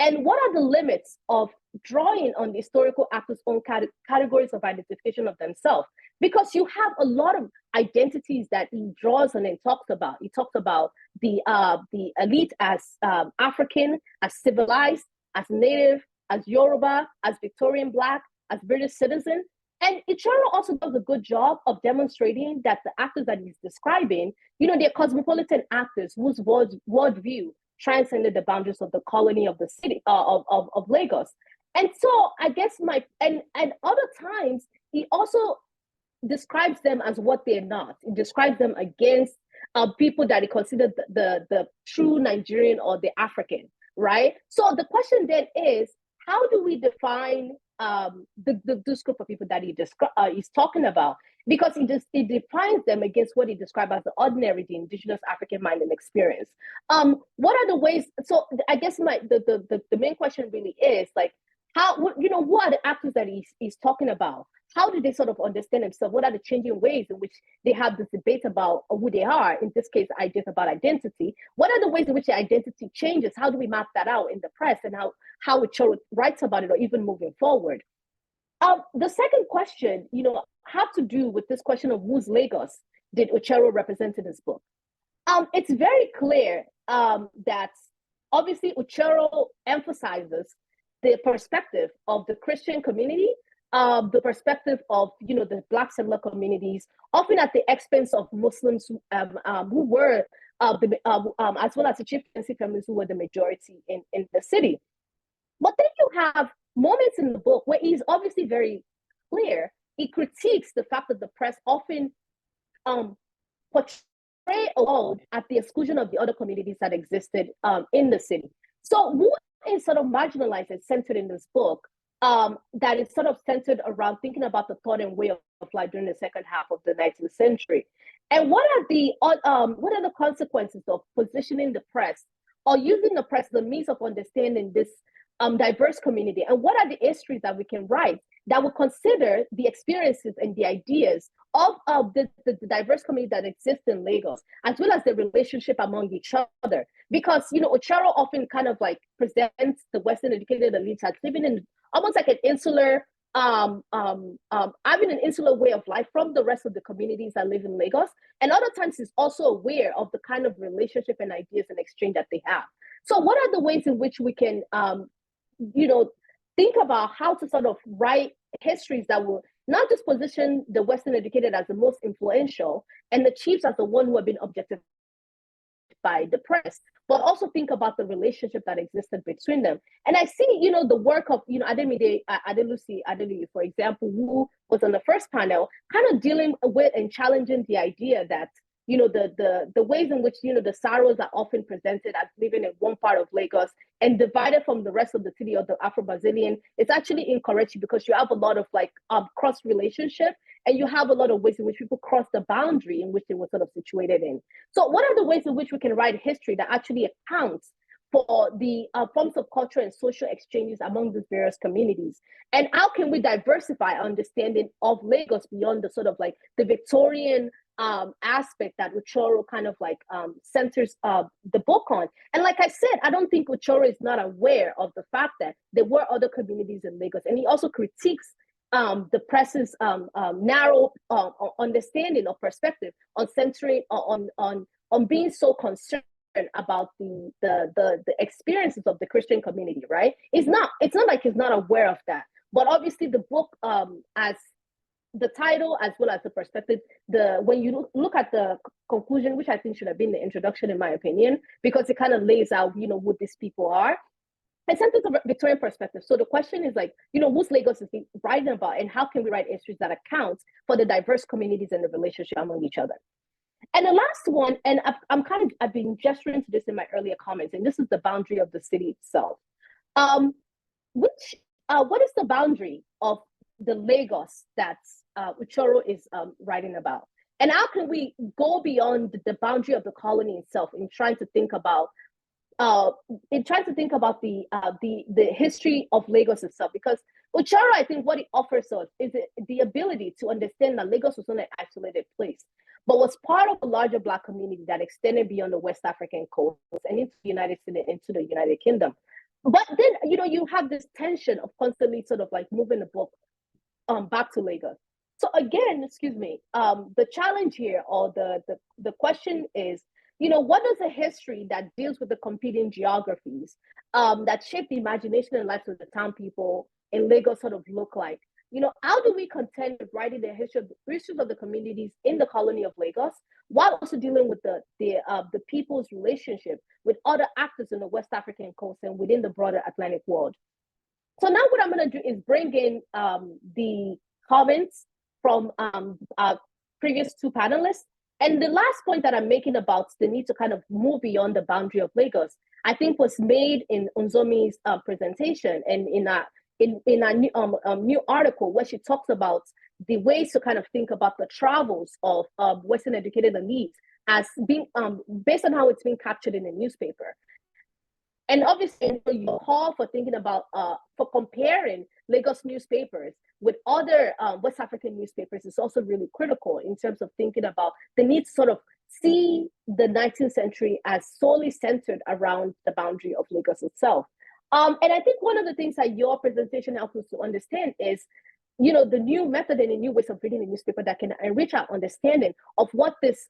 And what are the limits of drawing on the historical actors' own categories of identification of themselves? Because you have a lot of identities that he draws on and talks about. He talks about the elite as African, as civilized, as native, as Yoruba, as Victorian Black, as British citizen. And Echeruo also does a good job of demonstrating that the actors that he's describing, you know, they're cosmopolitan actors whose worldview transcended the boundaries of the colony of the city of Lagos. And so I guess and other times he also describes them as what they're not. He describes them against people that he considered the true Nigerian or the African, right? So the question then is, how do we define this group of people that he's talking about? Because he defines them against what he described as the ordinary, the indigenous African mind and experience. What are the ways? So I guess the main question really is like, how, you know, who are the actors that he's talking about? How do they sort of understand themselves? What are the changing ways in which they have this debate about who they are? In this case, ideas about identity. What are the ways in which the identity changes? How do we map that out in the press, and how Echeruo writes about it, or even moving forward? The second question, you know, have to do with this question of whose Lagos did Echeruo represent in his book. It's very clear that obviously Echeruo emphasizes the perspective of the Christian community, the perspective of, you know, the Black settler communities, often at the expense of Muslims who were as well as the chieftaincy families who were the majority in the city. But then you have moments in the book where he's obviously very clear. He critiques the fact that the press often portray alone at the exclusion of the other communities that existed in the city. So who is sort of marginalized and centered in this book that is sort of centered around thinking about the thought and way of life during the second half of the 19th century? And what are the consequences of positioning the press or using the press as a means of understanding this diverse community? And what are the histories that we can write that will consider the experiences and the ideas of the diverse community that exists in Lagos, as well as the relationship among each other? Because, you know, Echeruo often kind of like presents the Western educated elites as living in almost like an insular, having an insular way of life from the rest of the communities that live in Lagos. And other times he's also aware of the kind of relationship and ideas and exchange that they have. So what are the ways in which we can, you know, think about how to sort of write histories that will not just position the Western educated as the most influential and the chiefs as the one who have been objectified by the press, but also think about the relationship that existed between them. And I see, you know, the work of, you know, Adelusi Adelu, for example, who was on the first panel, kind of dealing with and challenging the idea that, you know, the ways in which, you know, the Saros are often presented as living in one part of Lagos and divided from the rest of the city of the Afro-Brazilian. It's actually incorrect because you have a lot of like cross relationship, and you have a lot of ways in which people cross the boundary in which they were sort of situated in. So what are the ways in which we can write history that actually accounts for the forms of culture and social exchanges among these various communities? And how can we diversify our understanding of Lagos beyond the sort of like the Victorian aspect that Echeruo kind of like centers the book on? And like I said, I don't think Echeruo is not aware of the fact that there were other communities in Lagos. And he also critiques the press's narrow understanding or perspective on centering on being so concerned about the experiences of the Christian community, right? It's not like he's not aware of that. But obviously the book, as the title as well as the perspective, when you look at the conclusion, which I think should have been the introduction in my opinion, because it kind of lays out, who these people are. It centers a Victorian perspective. So the question is like, whose Lagos is he writing about, and how can we write histories that account for the diverse communities and the relationship among each other? And the last one, and I've been gesturing to this in my earlier comments, and this is the boundary of the city itself. What is the boundary of the Lagos that Echeruo is writing about? And how can we go beyond the boundary of the colony itself in trying to think about the history of Lagos itself? Because Echeruo, I think what it offers us is the ability to understand that Lagos was not an isolated place, but was part of a larger Black community that extended beyond the West African coast and into the United States, into the United Kingdom. But then, you have this tension of constantly sort of like moving the book back to Lagos. So again, the challenge here, or the question is, what does a history that deals with the competing geographies that shape the imagination and lives of the town people in Lagos sort of look like? How do we contend with writing the history of the communities in the colony of Lagos, while also dealing with the people's relationship with other actors in the West African coast and within the broader Atlantic world? So now what I'm going to do is bring in the comments from our previous two panelists. And the last point that I'm making about the need to kind of move beyond the boundary of Lagos, I think was made in Unzomi's presentation and in a new article where she talks about the ways to kind of think about the travels of Western educated elites as being based on how it's being captured in the newspaper. And obviously, your call for thinking about, for comparing Lagos newspapers with other West African newspapers is also really critical in terms of thinking about the need to sort of see the 19th century as solely centered around the boundary of Lagos itself. And I think one of the things that your presentation helps us to understand is, the new method and the new ways of reading the newspaper that can enrich our understanding of what this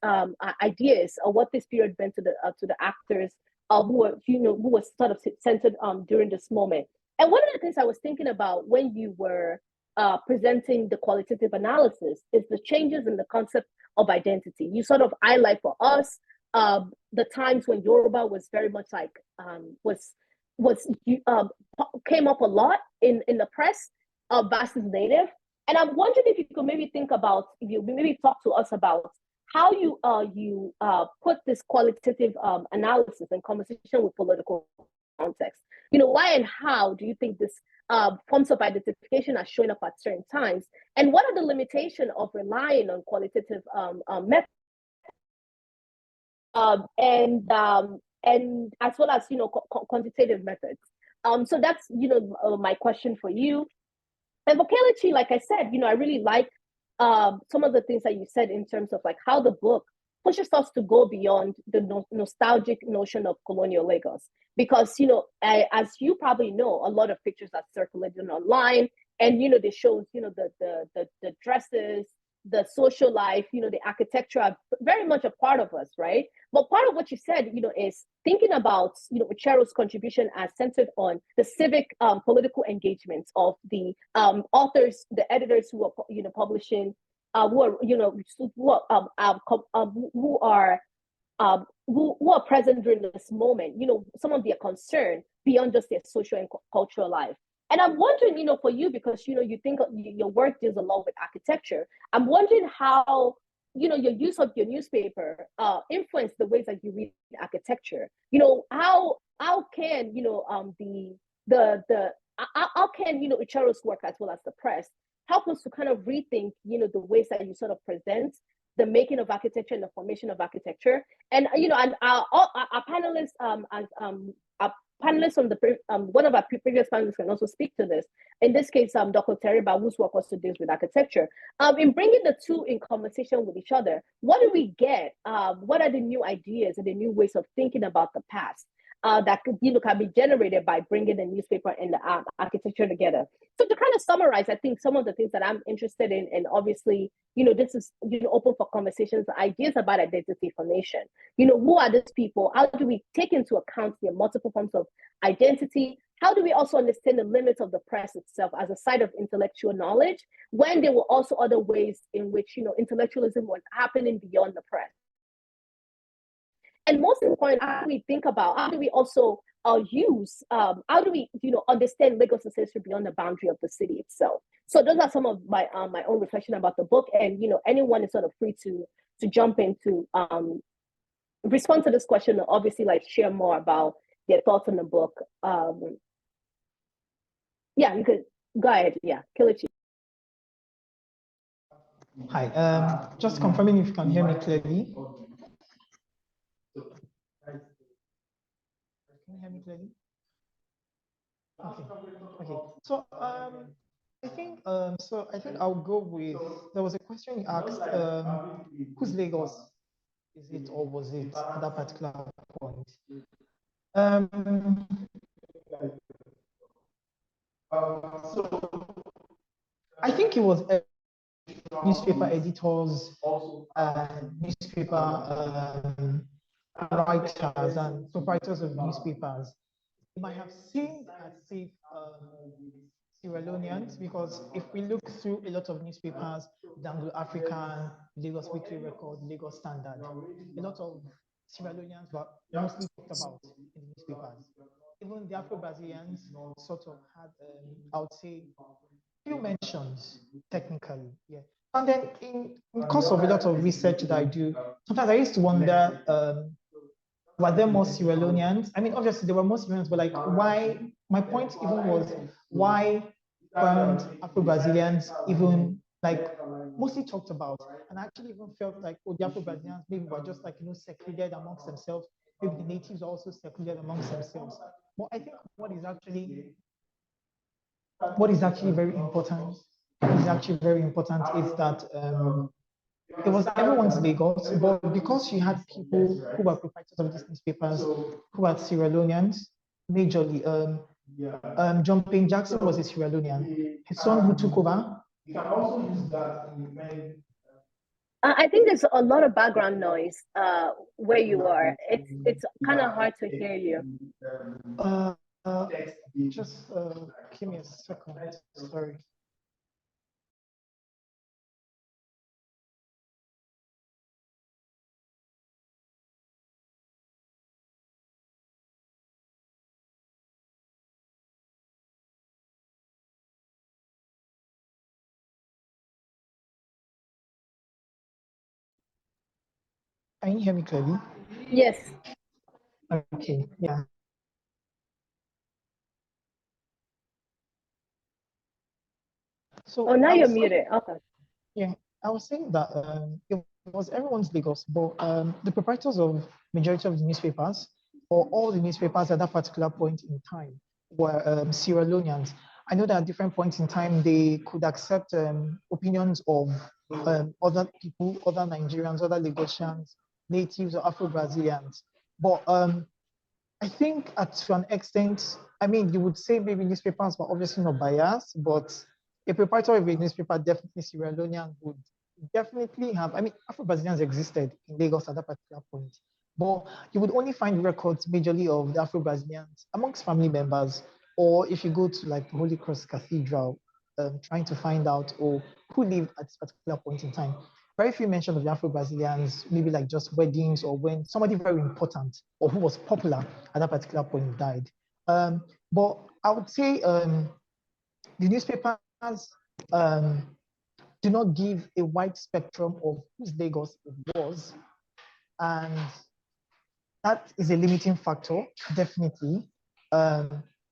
idea is, or what this period meant to the actors who was sort of centered during this moment. And one of the things I was thinking about when you were presenting the qualitative analysis is the changes in the concept of identity. You sort of highlight for us the times when Yoruba was very much like came up a lot in the press versus Native. And I'm wondering if you could maybe talk to us about how you put this qualitative analysis and conversation with political context. Why and how do you think this forms of identification are showing up at certain times? And what are the limitations of relying on qualitative methods? And as well as quantitative methods. So that's my question for you. And for Kelechi, like I said, I really like some of the things that you said in terms of like how the book pushes us to go beyond the nostalgic notion of colonial Lagos. Because, as you probably know, a lot of pictures are circulating online, and, they show, the dresses, the social life, the architecture are very much a part of us, right? But part of what you said, is thinking about, Echeruo's contribution as centered on the civic political engagements of the authors, the editors who are, publishing, who are present during this moment, some of their concern beyond just their social and cultural life. And I'm wondering, for you, because, you think your work deals a lot with architecture, I'm wondering how, your use of your newspaper influence the ways that you read architecture. How can, how can, Echeruo's work as well as the press help us to kind of rethink, the ways that you sort of present the making of architecture and the formation of architecture. And, and our panelists, as panelists from one of our previous panelists can also speak to this. In this case, Dr. Teriba, whose work also deals with architecture. In bringing the two in conversation with each other, what do we get? What are the new ideas and the new ways of thinking about the past that could, can be generated by bringing the newspaper and the architecture together? So to kind of summarize, I think some of the things that I'm interested in, and obviously, this is open for conversations, ideas about identity formation. Who are these people? How do we take into account the multiple forms of identity? How do we also understand the limits of the press itself as a site of intellectual knowledge, when there were also other ways in which intellectualism was happening beyond the press? And most important, how do we think about, how do we also use, how do we understand Lagos history beyond the boundary of the city itself? So those are some of my my own reflection about the book, and anyone is sort of free to jump in to respond to this question, and obviously share more about their thoughts on the book. Yeah, you could go ahead. Yeah, Kelechi. Hi, just confirming if you can hear me clearly. Can you hear me clearly? Okay. So I think I'll go with, there was a question you asked, whose Lagos is it, or was it at that particular point? So I think it was newspaper editors, newspaper writers, and proprietors of newspapers. You might have seen as if Sierra Leoneans, because if we look through a lot of newspapers, the Anglo-African, Lagos Weekly Record, Lagos Standard, a lot of Sierra Leoneans were mostly talked about in the newspapers. Even the Afro-Brazilians sort of had, I would say, few mentions technically, yeah. And then in course of a lot of research that I do, sometimes I used to wonder, were there more Sierra Leoneans? I mean, obviously there were more Sierra Leoneans, but why? My point even was, why weren't Afro-Brazilians even mostly talked about? And I actually even felt like, oh, the Afro-Brazilians maybe were just secluded amongst themselves. Maybe the natives are also secluded amongst themselves. But I think what is actually very important is that it was everyone's Lagos, but because you had people who were proprietors of these newspapers who were Sierra Leoneans, majorly, John Payne Jackson was a Sierra Leonean. His son who took over. You can also use that in I think there's a lot of background noise where you are. It's kind of hard to hear you. Just give me a second. Sorry. Can you hear me clearly? Yes. Okay, yeah. So now you're muted. Okay. Yeah, I was saying that it was everyone's Lagos, but the proprietors of majority of the newspapers, or all the newspapers at that particular point in time, were Sierra Leoneans. I know that at different points in time, they could accept opinions of other people, other Nigerians, other Lagosians, natives, or Afro-Brazilians. But I think to an extent, I mean, you would say maybe newspapers were obviously not biased, but a proprietor of a newspaper, definitely Sierra Leonean, would definitely have, I mean, Afro-Brazilians existed in Lagos at that particular point, but you would only find records majorly of the Afro-Brazilians amongst family members, or if you go to Holy Cross Cathedral, trying to find out who lived at this particular point in time. Very few mention of the Afro-Brazilians, maybe just weddings or when somebody very important or who was popular at that particular point died. But I would say the newspapers do not give a wide spectrum of whose Lagos it was. And that is a limiting factor, definitely,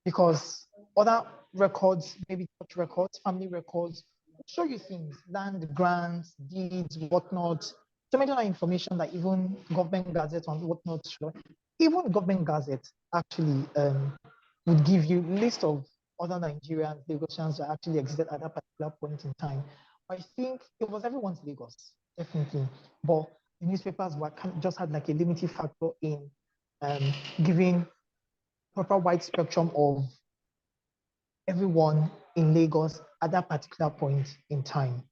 because other records, maybe church records, family records, show you things, land grants, deeds, whatnot, so many other information that even government gazettes and whatnot show. even government gazettes actually would give you list of other Nigerian Lagosians that actually existed at that particular point in time. I think it was everyone's Lagos, definitely. But the newspapers were just had like a limiting factor in giving proper wide spectrum of everyone in Lagos at that particular point in time.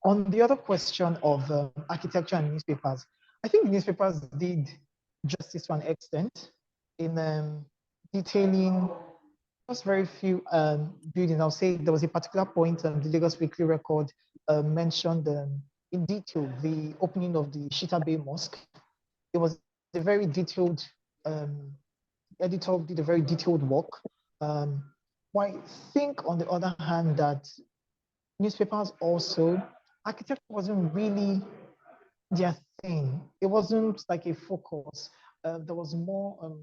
On the other question of architecture and newspapers, I think the newspapers did justice to an extent in detailing just very few buildings. I'll say there was a particular point the Lagos Weekly Record mentioned in detail the opening of the Shita Bay Mosque. It was a very detailed, editor did a very detailed work. I think on the other hand that newspapers also, architecture wasn't really their thing. It wasn't like a focus. There was more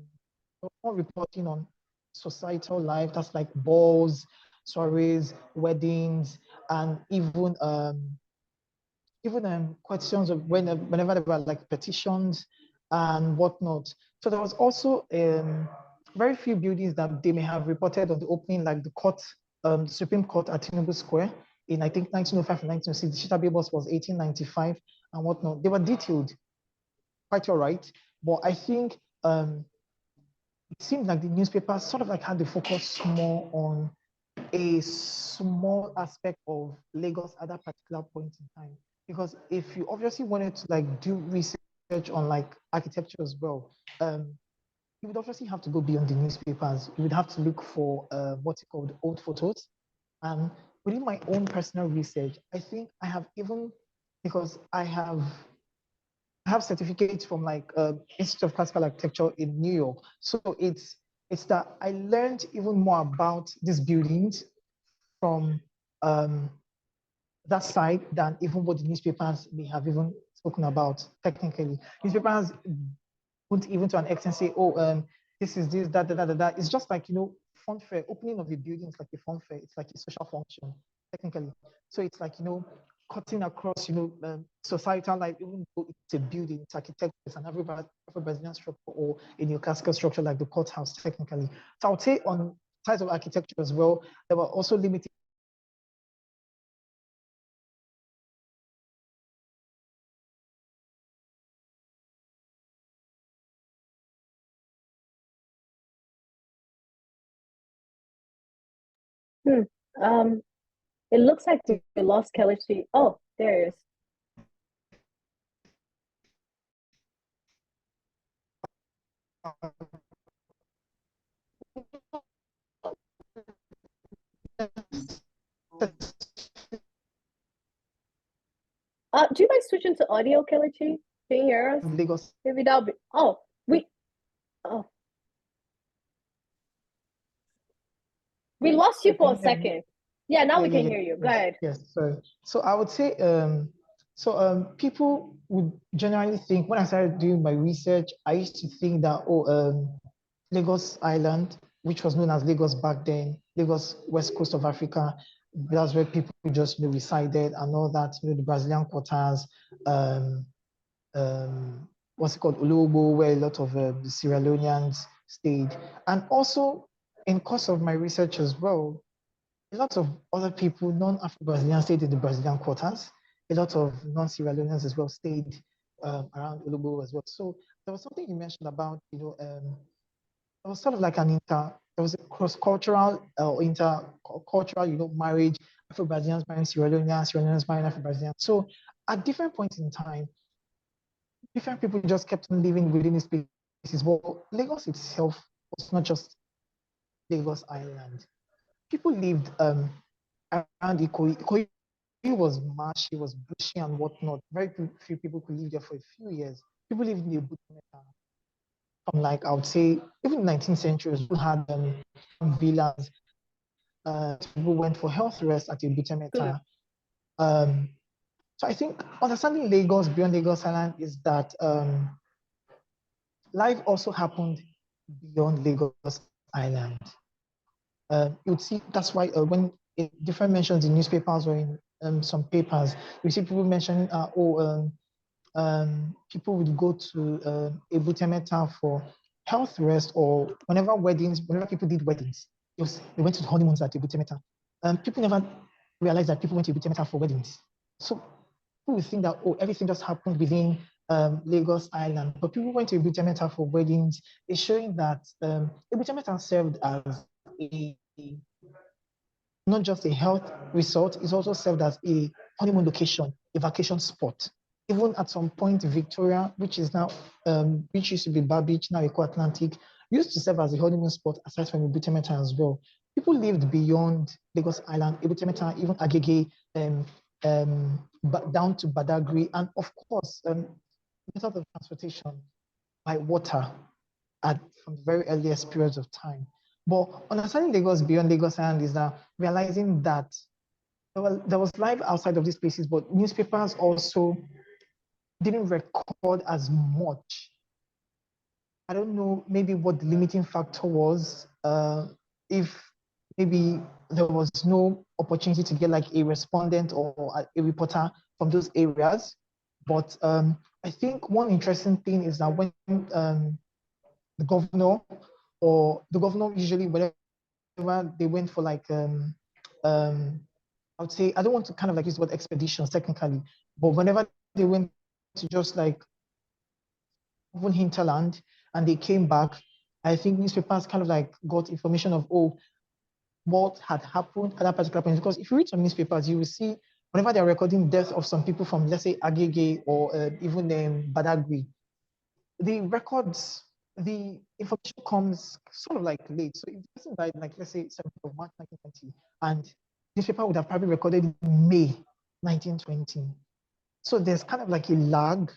reporting on societal life. That's like balls, soirees, weddings, and even questions of whenever there were like petitions and whatnot. So there was also very few buildings that they may have reported on the opening, like the court, the Supreme Court at Tinubu Square in I think 1905 and 1906. The Shita Bay Bus was 1895 and whatnot. They were detailed, quite all right. But I think it seemed like the newspapers sort of like had the focus more on a small aspect of Lagos at that particular point in time. Because if you obviously wanted to like do research on like architecture as well, you would obviously have to go beyond the newspapers. You would have to look for what's it called, old photos. And within my own personal research, I think I have even, because I have certificates from like Institute of Classical Architecture in New York. So it's that I learned even more about these buildings from that side than even what the newspapers may have even spoken about technically. Newspapers won't even to an extent say, oh, this is this, that. It's just like, fun fair, opening of the building is like a fun fair. It's like a social function, technically. So it's like, cutting across, societal life, even though it's a building, it's architecture, it's an Afro-Brazilian structure or a neoclassical structure like the courthouse, technically. So I would say on sides of architecture as well, there were also limited It looks like we lost Kelechi. Oh, there it is. Do you mind switching to audio, Kelechi? Can you hear us? Lagos. Maybe that'll be. Oh. We lost you for a second. Yeah, now we can hear you. Go ahead. Yes, so I would say, people would generally think, when I started doing my research, I used to think that, Lagos Island, which was known as Lagos back then, Lagos, west coast of Africa, that's where people just resided and all that, the Brazilian quarters, what's it called, Olobo, where a lot of the Sierra Leoneans stayed. And also, in course of my research as well, a lot of other people, non-Afro-Brazilians, stayed in the Brazilian quarters. A lot of non-Sierra Leoneans as well stayed around Olobo as well. So there was something you mentioned about, it was sort of like there was a cross-cultural intercultural, marriage, Afro-Brazilians marrying Sierra Leoneans, Sierra Leoneans marrying Afro-Brazilians. So at different points in time, different people just kept on living within these places. But Lagos itself was not just Lagos Island. People lived around Ikoyi. Ikoyi was marshy, was bushy and whatnot. Very few people could live there for a few years. People lived in the Butemeta. From like, I would say, even in the 19th century, people had villas. People went for health rest at the Butemeta. So I think understanding Lagos beyond Lagos Island is that life also happened beyond Lagos Island. You would see that's why when different mentions in newspapers or in some papers, you see people mentioning, people would go to Ebute Metta for health rest, or whenever people did weddings, they went to the honeymoons at Ebute Metta. People never realized that people went to Ebute Metta for weddings. So people would think that, oh, everything just happened within Lagos Island, but people went to Ebute Metta for weddings. It's showing that Ebute Metta served as not just a health resort, it's also served as a honeymoon location, a vacation spot. Even at some point, Victoria, which is now, which used to be Bar Beach, now Eco Atlantic, used to serve as a honeymoon spot aside from Ebute Metta as well. People lived beyond Lagos Island, Ebute Metta, even Agege, down to Badagry, and of course, method of transportation by water from the very earliest periods of time. But understanding Lagos beyond Lagos Island is that realizing that there was life outside of these places, but newspapers also didn't record as much. I don't know maybe what the limiting factor was, if maybe there was no opportunity to get like a respondent or a reporter from those areas. But I think one interesting thing is that when the governor usually, whenever they went for like I would say, I don't want to kind of like use the word expeditions technically, but whenever they went to just like even hinterland and they came back, I think newspapers kind of like got information of, oh, what had happened at that particular point. Because if you read some newspapers, you will see whenever they're recording death of some people from, let's say, Agege or even Badagry, the records, the information comes sort of like late. So if the person died, like let's say 7th of March 1920, and newspaper would have probably recorded in May 1920. So there's kind of like a lag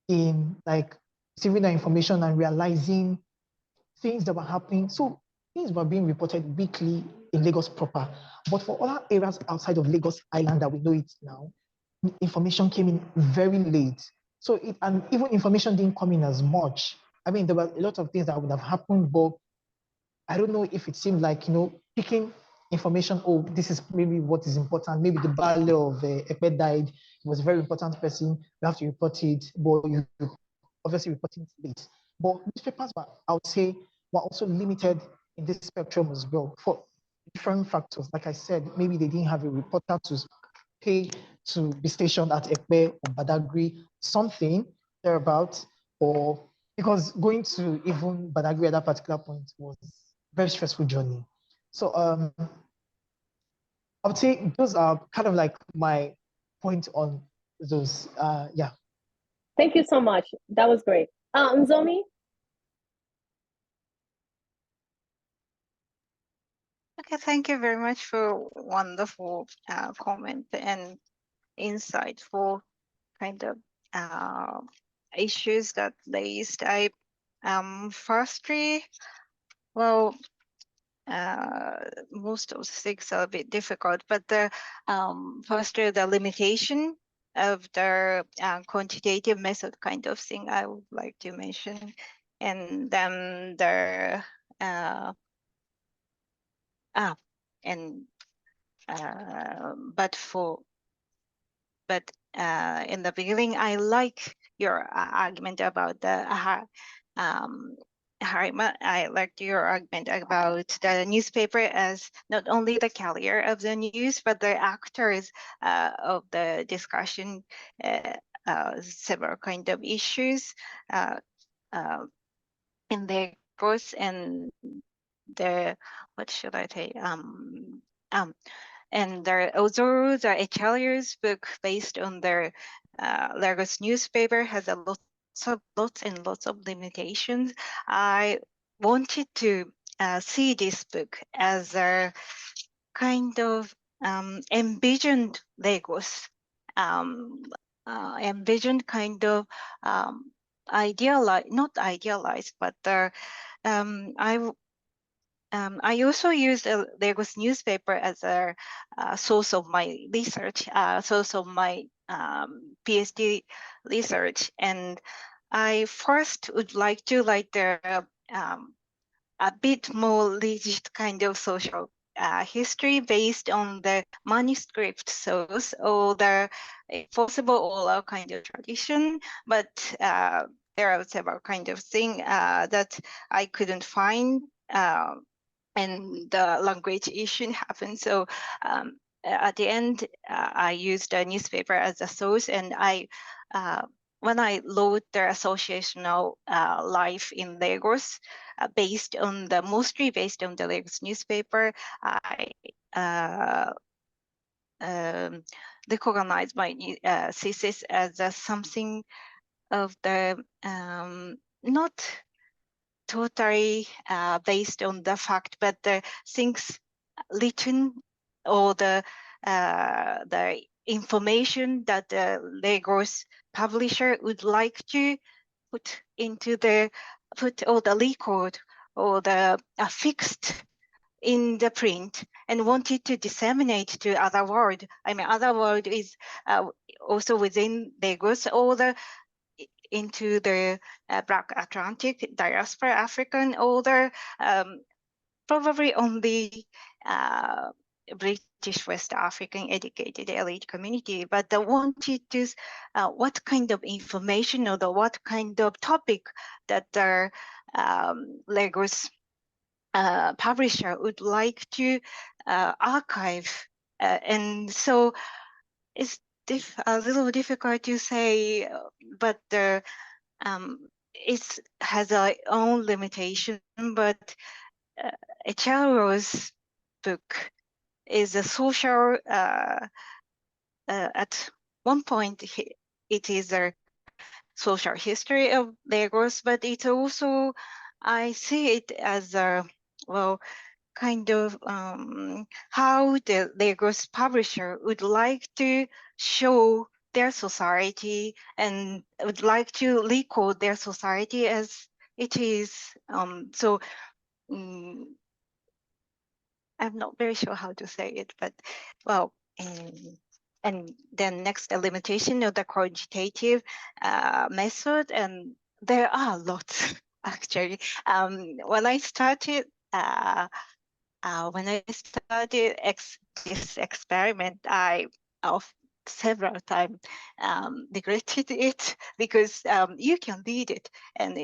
in like receiving that information and realizing things that were happening. So things were being reported weekly in Lagos proper. But for other areas outside of Lagos Island that we know it now, information came in very late. So and even information didn't come in as much. I mean, there were a lot of things that would have happened, but I don't know if it seemed like, picking information, oh, this is maybe what is important. Maybe the battle of Ekpe died. He was a very important person. You have to report it, but you obviously reporting it late. But newspapers were, I would say, were also limited in this spectrum as well for different factors. Like I said, maybe they didn't have a reporter to pay to be stationed at Ekpe or Badagry, something thereabout, or because going to even Badagry at that particular point was a very stressful journey. So I would say those are kind of like my point on those. Yeah. Thank you so much. That was great. Nzomi? Okay, thank you very much for wonderful comment and insightful kind of issues that raised. Firstly, well, most of the things are a bit difficult, but firstly, the limitation of the quantitative method kind of thing I would like to mention, and then the but in the beginning, I like your argument about the Harima. I liked your argument about the newspaper as not only the carrier of the news, but the actors of the discussion, several kind of issues in their course, and the, what should I say, and although the Echeruo's book based on their Lagos newspaper has lots and lots of limitations, I wanted to see this book as a kind of envisioned Lagos, envisioned kind of not idealized, but I also use the Lagos newspaper as a source of my research, source of my PhD research, and I first would like to write a bit more rigid kind of social history based on the manuscript source or the possible oral kind of tradition, but there are several kind of things that I couldn't find, and the language issue happened. So at the end, I used a newspaper as a source, and when I wrote the associational life in Lagos, mostly based on the Lagos newspaper, I recognized my thesis as something of the not totally based on the fact, but the things written or the information that the Lagos publisher would like to put or the record or the fixed in the print and wanted to disseminate to other world. I mean, other world is also within Lagos or into the Black Atlantic diaspora, African, or the probably only British West African educated elite community, but they wanted to what kind of information or what kind of topic that the Lagos publisher would like to archive. And so it's a little difficult to say, but it has our own limitation. But Echeruo's book is a social, at one point it is a social history of Lagos, but it's also, I see it as a, kind of how the Lagos publisher would like to show their society and would like to record their society as it is. So I'm not very sure how to say it, but and then next, the limitation of the quantitative method, and there are lots actually. When I started this experiment, I several times regretted it, because you can read it and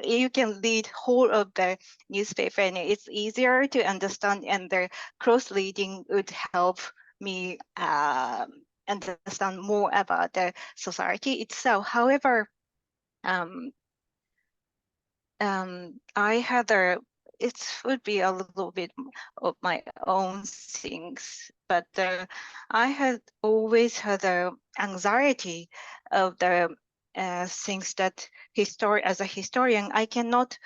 you can read whole of the newspaper and it's easier to understand, and the cross-reading would help me understand more about the society itself. However, I had it would be a little bit of my own things, but I had always had the anxiety of the things that as a historian, I cannot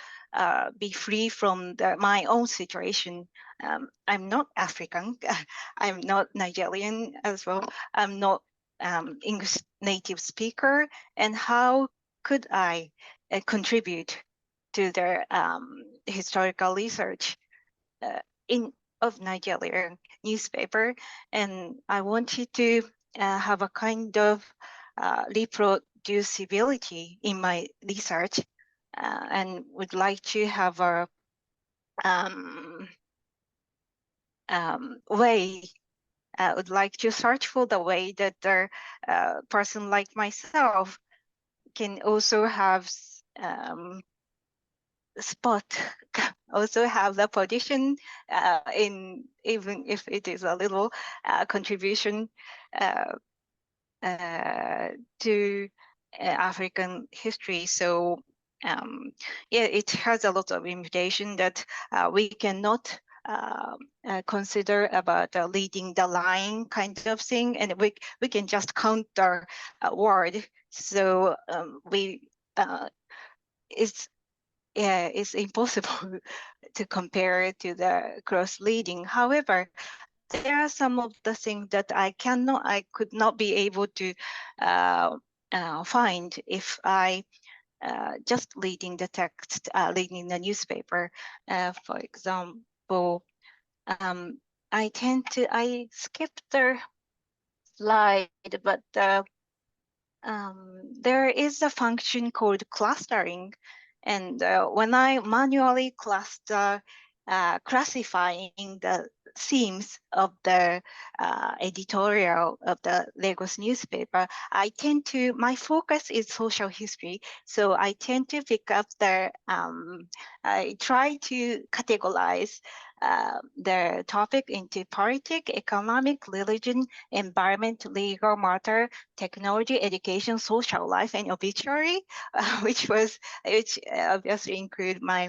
be free from my own situation. I'm not African, I'm not Nigerian as well, I'm not English native speaker, and how could I contribute to their historical research of Nigerian newspaper, and I wanted to have a kind of reproducibility in my research, and would like to have a way. Would like to search for the way that the person like myself can also have spot, also have the position in, even if it is a little contribution to African history. So yeah, it has a lot of limitation that we cannot consider about leading the line kind of thing, and we can just count the word. So it's impossible to compare to the cross-leading. However, there are some of the things that I could not be able to find if I just reading the text, reading the newspaper. For example, I skipped the slide, but there is a function called clustering. And when I manually cluster classifying the themes of the editorial of the Lagos newspaper, my focus is social history. So I tend to pick up I try to categorize the topic into politics, economic, religion, environment, legal matter, technology, education, social life, and obituary, which obviously include my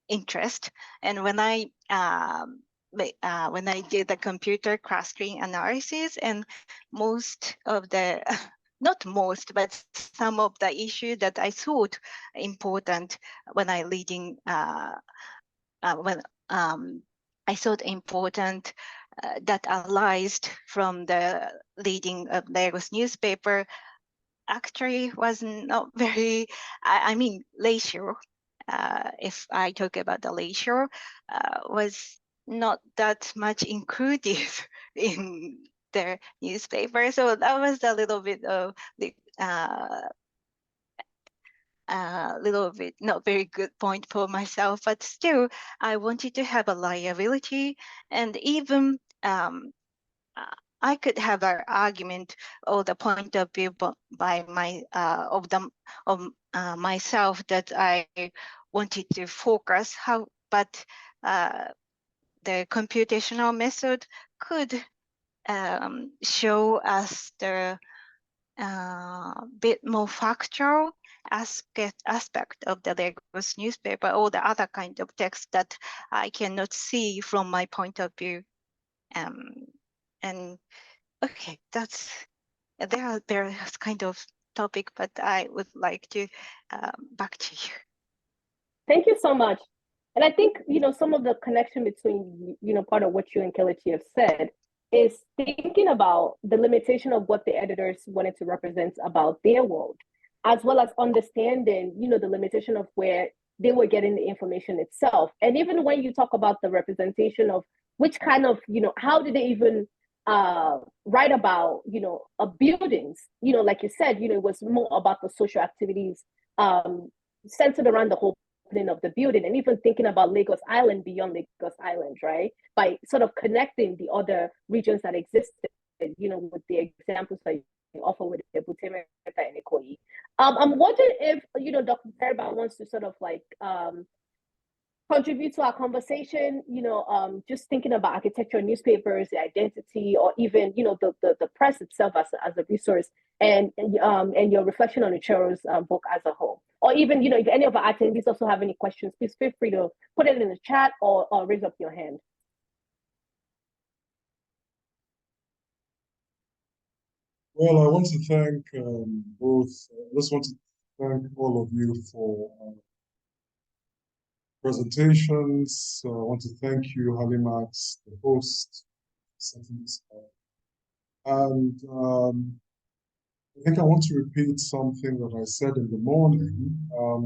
interest. And when I did the computer clustering analysis, and most of the not most, but some of the issues that I thought important when I reading when I thought important that arised from the reading of Lagos newspaper actually was not very, I mean, ratio. If I talk about the ratio, was not that much included in the newspaper. So that was a little bit of the little bit not very good point for myself, but still I wanted to have a liability, and even I could have an argument or the point of view by myself that I wanted to focus but the computational method could show us the bit more factual aspect of the Lagos newspaper or the other kind of text that I cannot see from my point of view. And okay, there are various kind of topic, but I would like to back to you. Thank you so much. And I think, some of the connection between, part of what you and Kelechi have said is thinking about the limitation of what the editors wanted to represent about their world, as well as understanding, the limitation of where they were getting the information itself. And even when you talk about the representation of which kind of, how did they even write about, buildings, like you said, it was more about the social activities centered around the whole of the building, and even thinking about Lagos Island beyond Lagos Island, right? By sort of connecting the other regions that existed, with the examples that you offer with the Butemeta and Ikoyi. I'm wondering if, Dr. Terba wants to sort of like contribute to our conversation, just thinking about architecture, newspapers, the identity, or even, the press itself as a resource, and your reflection on Echeruo's book as a whole. Or even, if any of our attendees also have any questions, please feel free to put it in the chat or raise up your hand. Well, I want to thank I just want to thank all of you for presentations. I want to thank you, Halimax, the host, for setting this up. And I think I want to repeat something that I said in the morning, I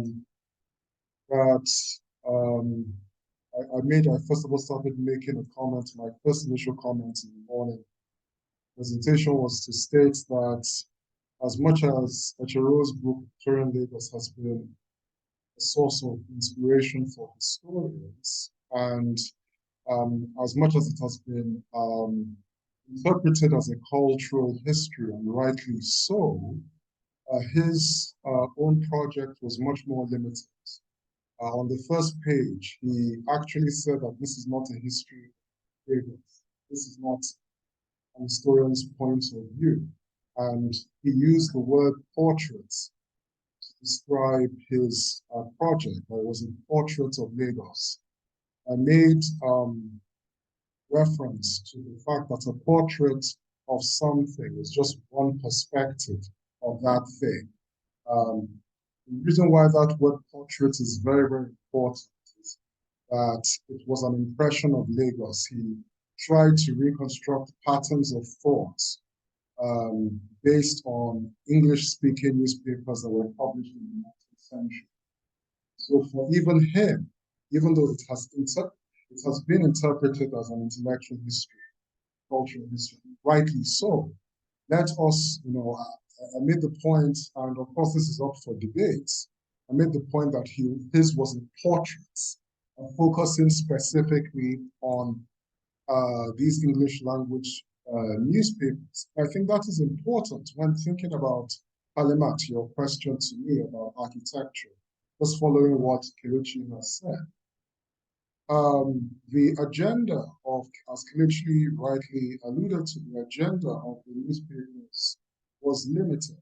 first of all started making a comment. My first initial comment in the morning presentation was to state that as much as Echeruo's book, Victorian Lagos, has been a source of inspiration for historians, and as much as it has been interpreted as a cultural history, and rightly so, his own project was much more limited. On the first page, he actually said that this is not a history of Lagos. This is not an historian's point of view. And he used the word portraits to describe his project. It was a portrait of Lagos. I made reference to the fact that a portrait of something is just one perspective of that thing. The reason why that word portrait is very, very important is that it was an impression of Lagos. He tried to reconstruct patterns of thought based on English-speaking newspapers that were published in the 19th century. So for even him, even though it has been interpreted as an intellectual history, cultural history, rightly so, let us, I made the point, and of course this is up for debate, I made the point that his was a portrait focusing specifically on these English language newspapers. I think that is important when thinking about, Halimat, your question to me about architecture, just following what Kelechi has said. The agenda of, as Kelechi rightly alluded to, the agenda of the newspapers was limited.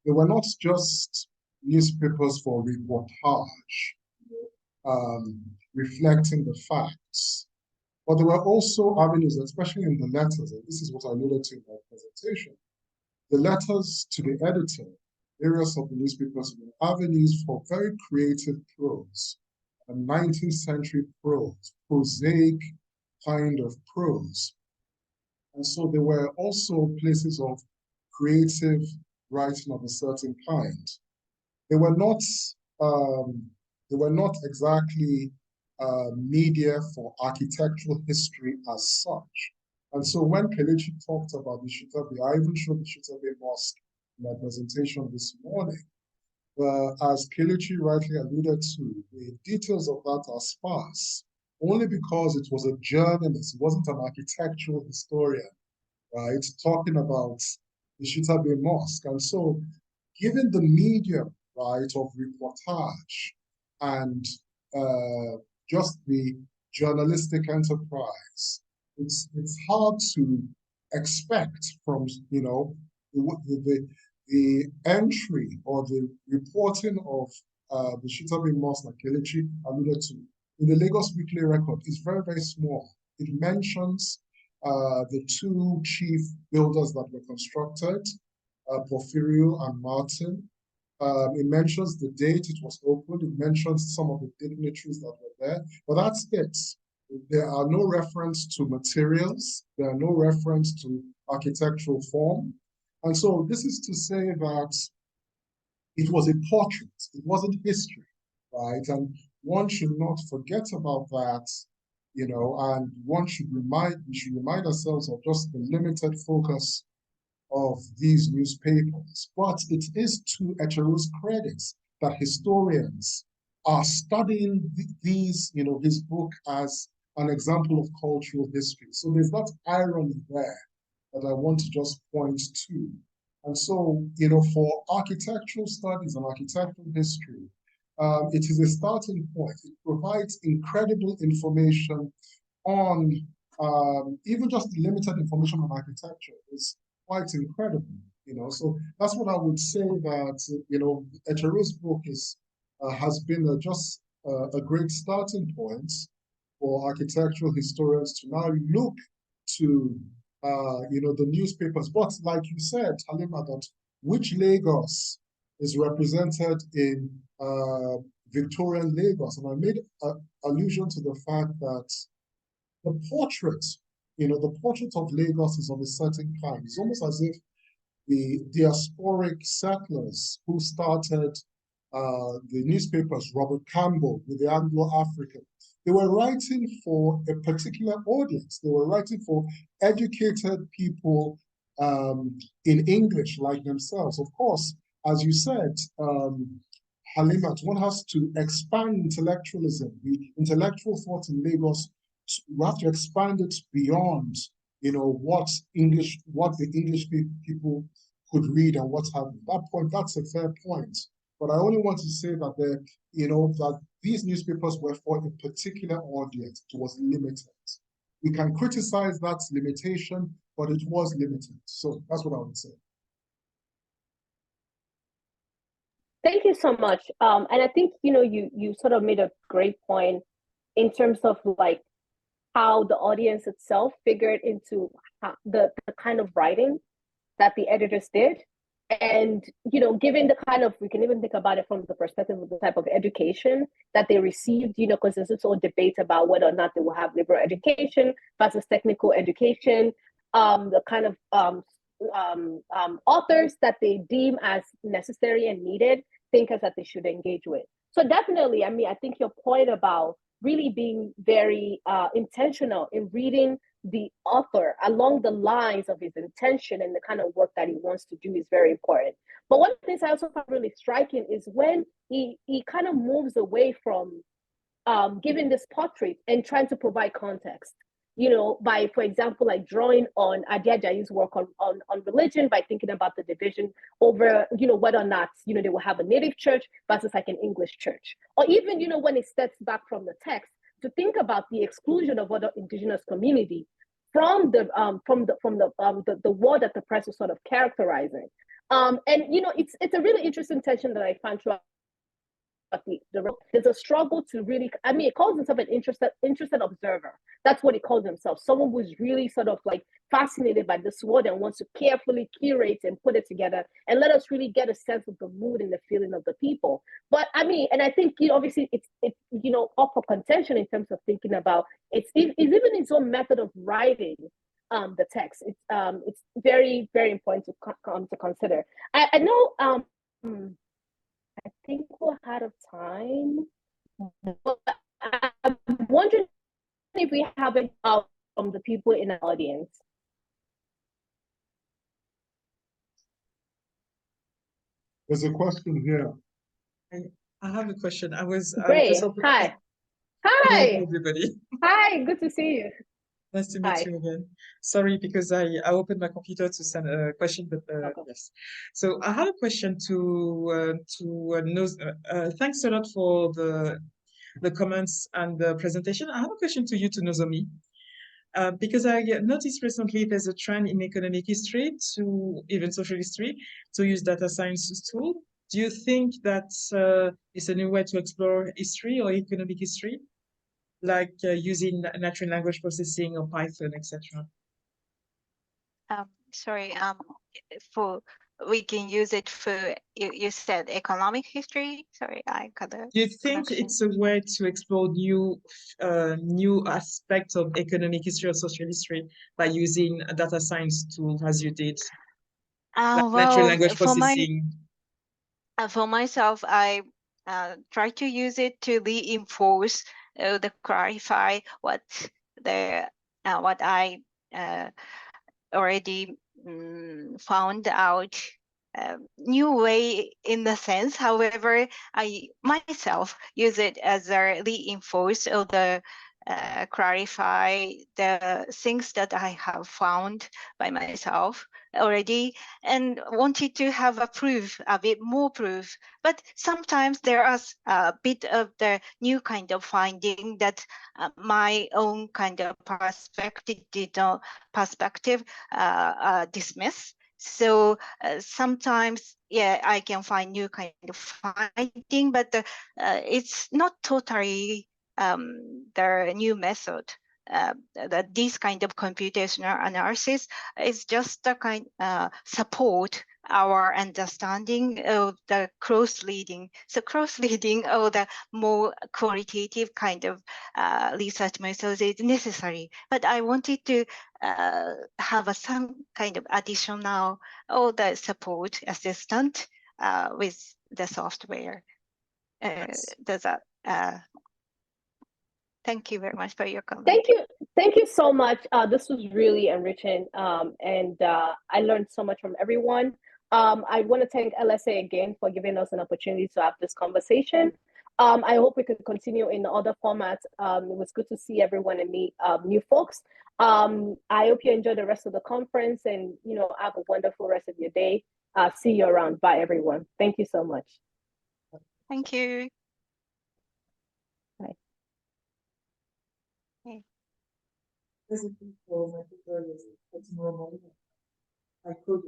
They were not just newspapers for reportage, reflecting the facts, but there were also avenues, especially in the letters, and this is what I alluded to in my presentation. The letters to the editor, various of the newspapers, were avenues for very creative prose, a 19th century prose, prosaic kind of prose. And so there were also places of creative writing of a certain kind. They were not exactly media for architectural history as such. And so when Kelechi talked about the Shutabe, I even showed the Shutabe Mosque in my presentation this morning. As Kelechi rightly alluded to, the details of that are sparse, only because it was a journalist, it wasn't an architectural historian, right, talking about the Shutabe Mosque. And so given the medium, right, of reportage and just the journalistic enterprise, it's hard to expect from, you know, the entry or the reporting of the Shutabe Mosque that Kelechi alluded to in the Lagos Weekly Record is very, very small. It mentions the two chief builders that were constructed, Porfirio and Martin. It mentions the date it was opened. It mentions some of the dignitaries that were there, but that's it. There are no reference to materials. There are no reference to architectural form. And so this is to say that it was a portrait. It wasn't history, right? And one should not forget about that, you know, and we should remind ourselves of just the limited focus of these newspapers. But it is to Echeruo's credit that historians are studying these, you know, his book as an example of cultural history. So there's that irony there that I want to just point to. And so, you know, for architectural studies and architectural history, it is a starting point. It provides incredible information on even just the limited information on architecture is quite incredible, you know. So that's what I would say that, you know, Echeruo's book is has been just a great starting point for architectural historians to now look to, you know, the newspapers. But like you said, Halima, that which Lagos is represented in Victorian Lagos, and I made allusion to the fact that the portrait, you know, the portrait of Lagos is of a certain kind. It's almost as if the diasporic settlers who started the newspapers, Robert Campbell with the Anglo-African, they were writing for a particular audience. They were writing for educated people in English like themselves. Of course, as you said, Halimat, one has to expand intellectualism. The intellectual thought in Lagos, we have to expand it beyond, you know, what the English people could read and what have you. That point, that's a fair point. But I only want to say that you know, that these newspapers were for a particular audience. It was limited. We can criticize that limitation, but it was limited. So that's what I would say. Thank you so much. And I think, you know, you sort of made a great point in terms of like how the audience itself figured into the kind of writing that the editors did. And, you know, given the kind of, we can even think about it from the perspective of the type of education that they received, you know, because there's this whole debate about whether or not they will have liberal education versus technical education, the kind of authors that they deem as necessary and needed, thinkers that they should engage with. So definitely, I mean, I think your point about really being very intentional in reading the author along the lines of his intention and the kind of work that he wants to do is very important. But one of the things I also find really striking is when he kind of moves away from giving this portrait and trying to provide context, you know, by, for example, like drawing on Adia Jayi's work on religion, by thinking about the division over, you know, whether or not, you know, they will have a native church versus like an English church. Or even, you know, when it steps back from the text, to think about the exclusion of other indigenous community from the word that the press is sort of characterizing. And you know, it's a really interesting tension that I find throughout there's a struggle to really, I mean, it calls himself an interested observer. That's what it calls himself. Someone who's really sort of like fascinated by this world and wants to carefully curate and put it together and let us really get a sense of the mood and the feeling of the people. But I mean, and I think, you know, obviously it's you know, up for contention in terms of thinking about it's even its own method of writing the text. It's very, very important to consider. I know I think we're out of time. But I'm wondering if we have it out from the people in the audience. There's a question here. I have a question. I was Great. Hi. Hi. Everybody. Hi. Good to see you. Nice to meet you again. Sorry, because I opened my computer to send a question, but yes. So I have a question to thanks a lot for the comments and the presentation. I have a question to you, to Nozomi, because I noticed recently there's a trend in economic history, to even social history, to use data science tool. Do you think that it's a new way to explore history or economic history, like using natural language processing or Python, etc.? Sorry, we can use it for, you said economic history? Sorry, I got the Do you think it's a way to explore new aspects of economic history or social history by using a data science tool as you did? Like natural language processing. For myself, I try to use it to reinforce, clarify what I already found out, new way in the sense. However, I myself use it as a reinforce or the clarify the things that I have found by myself already, and wanted to have a bit more proof. But sometimes there is a bit of the new kind of finding that my own kind of perspective dismiss. So sometimes, yeah, I can find new kind of finding, but it's not totally the new method. That this kind of computational analysis is just a kind support our understanding of the cross-leading. So cross-leading or the more qualitative kind of research methods is necessary. But I wanted to have some kind of additional or the support assistant with the software. Yes. Does that? Thank you very much for your comment. Thank you so much. This was really enriching, and I learned so much from everyone. I want to thank LSA again for giving us an opportunity to have this conversation. I hope we could continue in other formats. It was good to see everyone and meet new folks. I hope you enjoy the rest of the conference, and you know, have a wonderful rest of your day. See you around. Bye, everyone. Thank you so much. Thank you. Bye. I could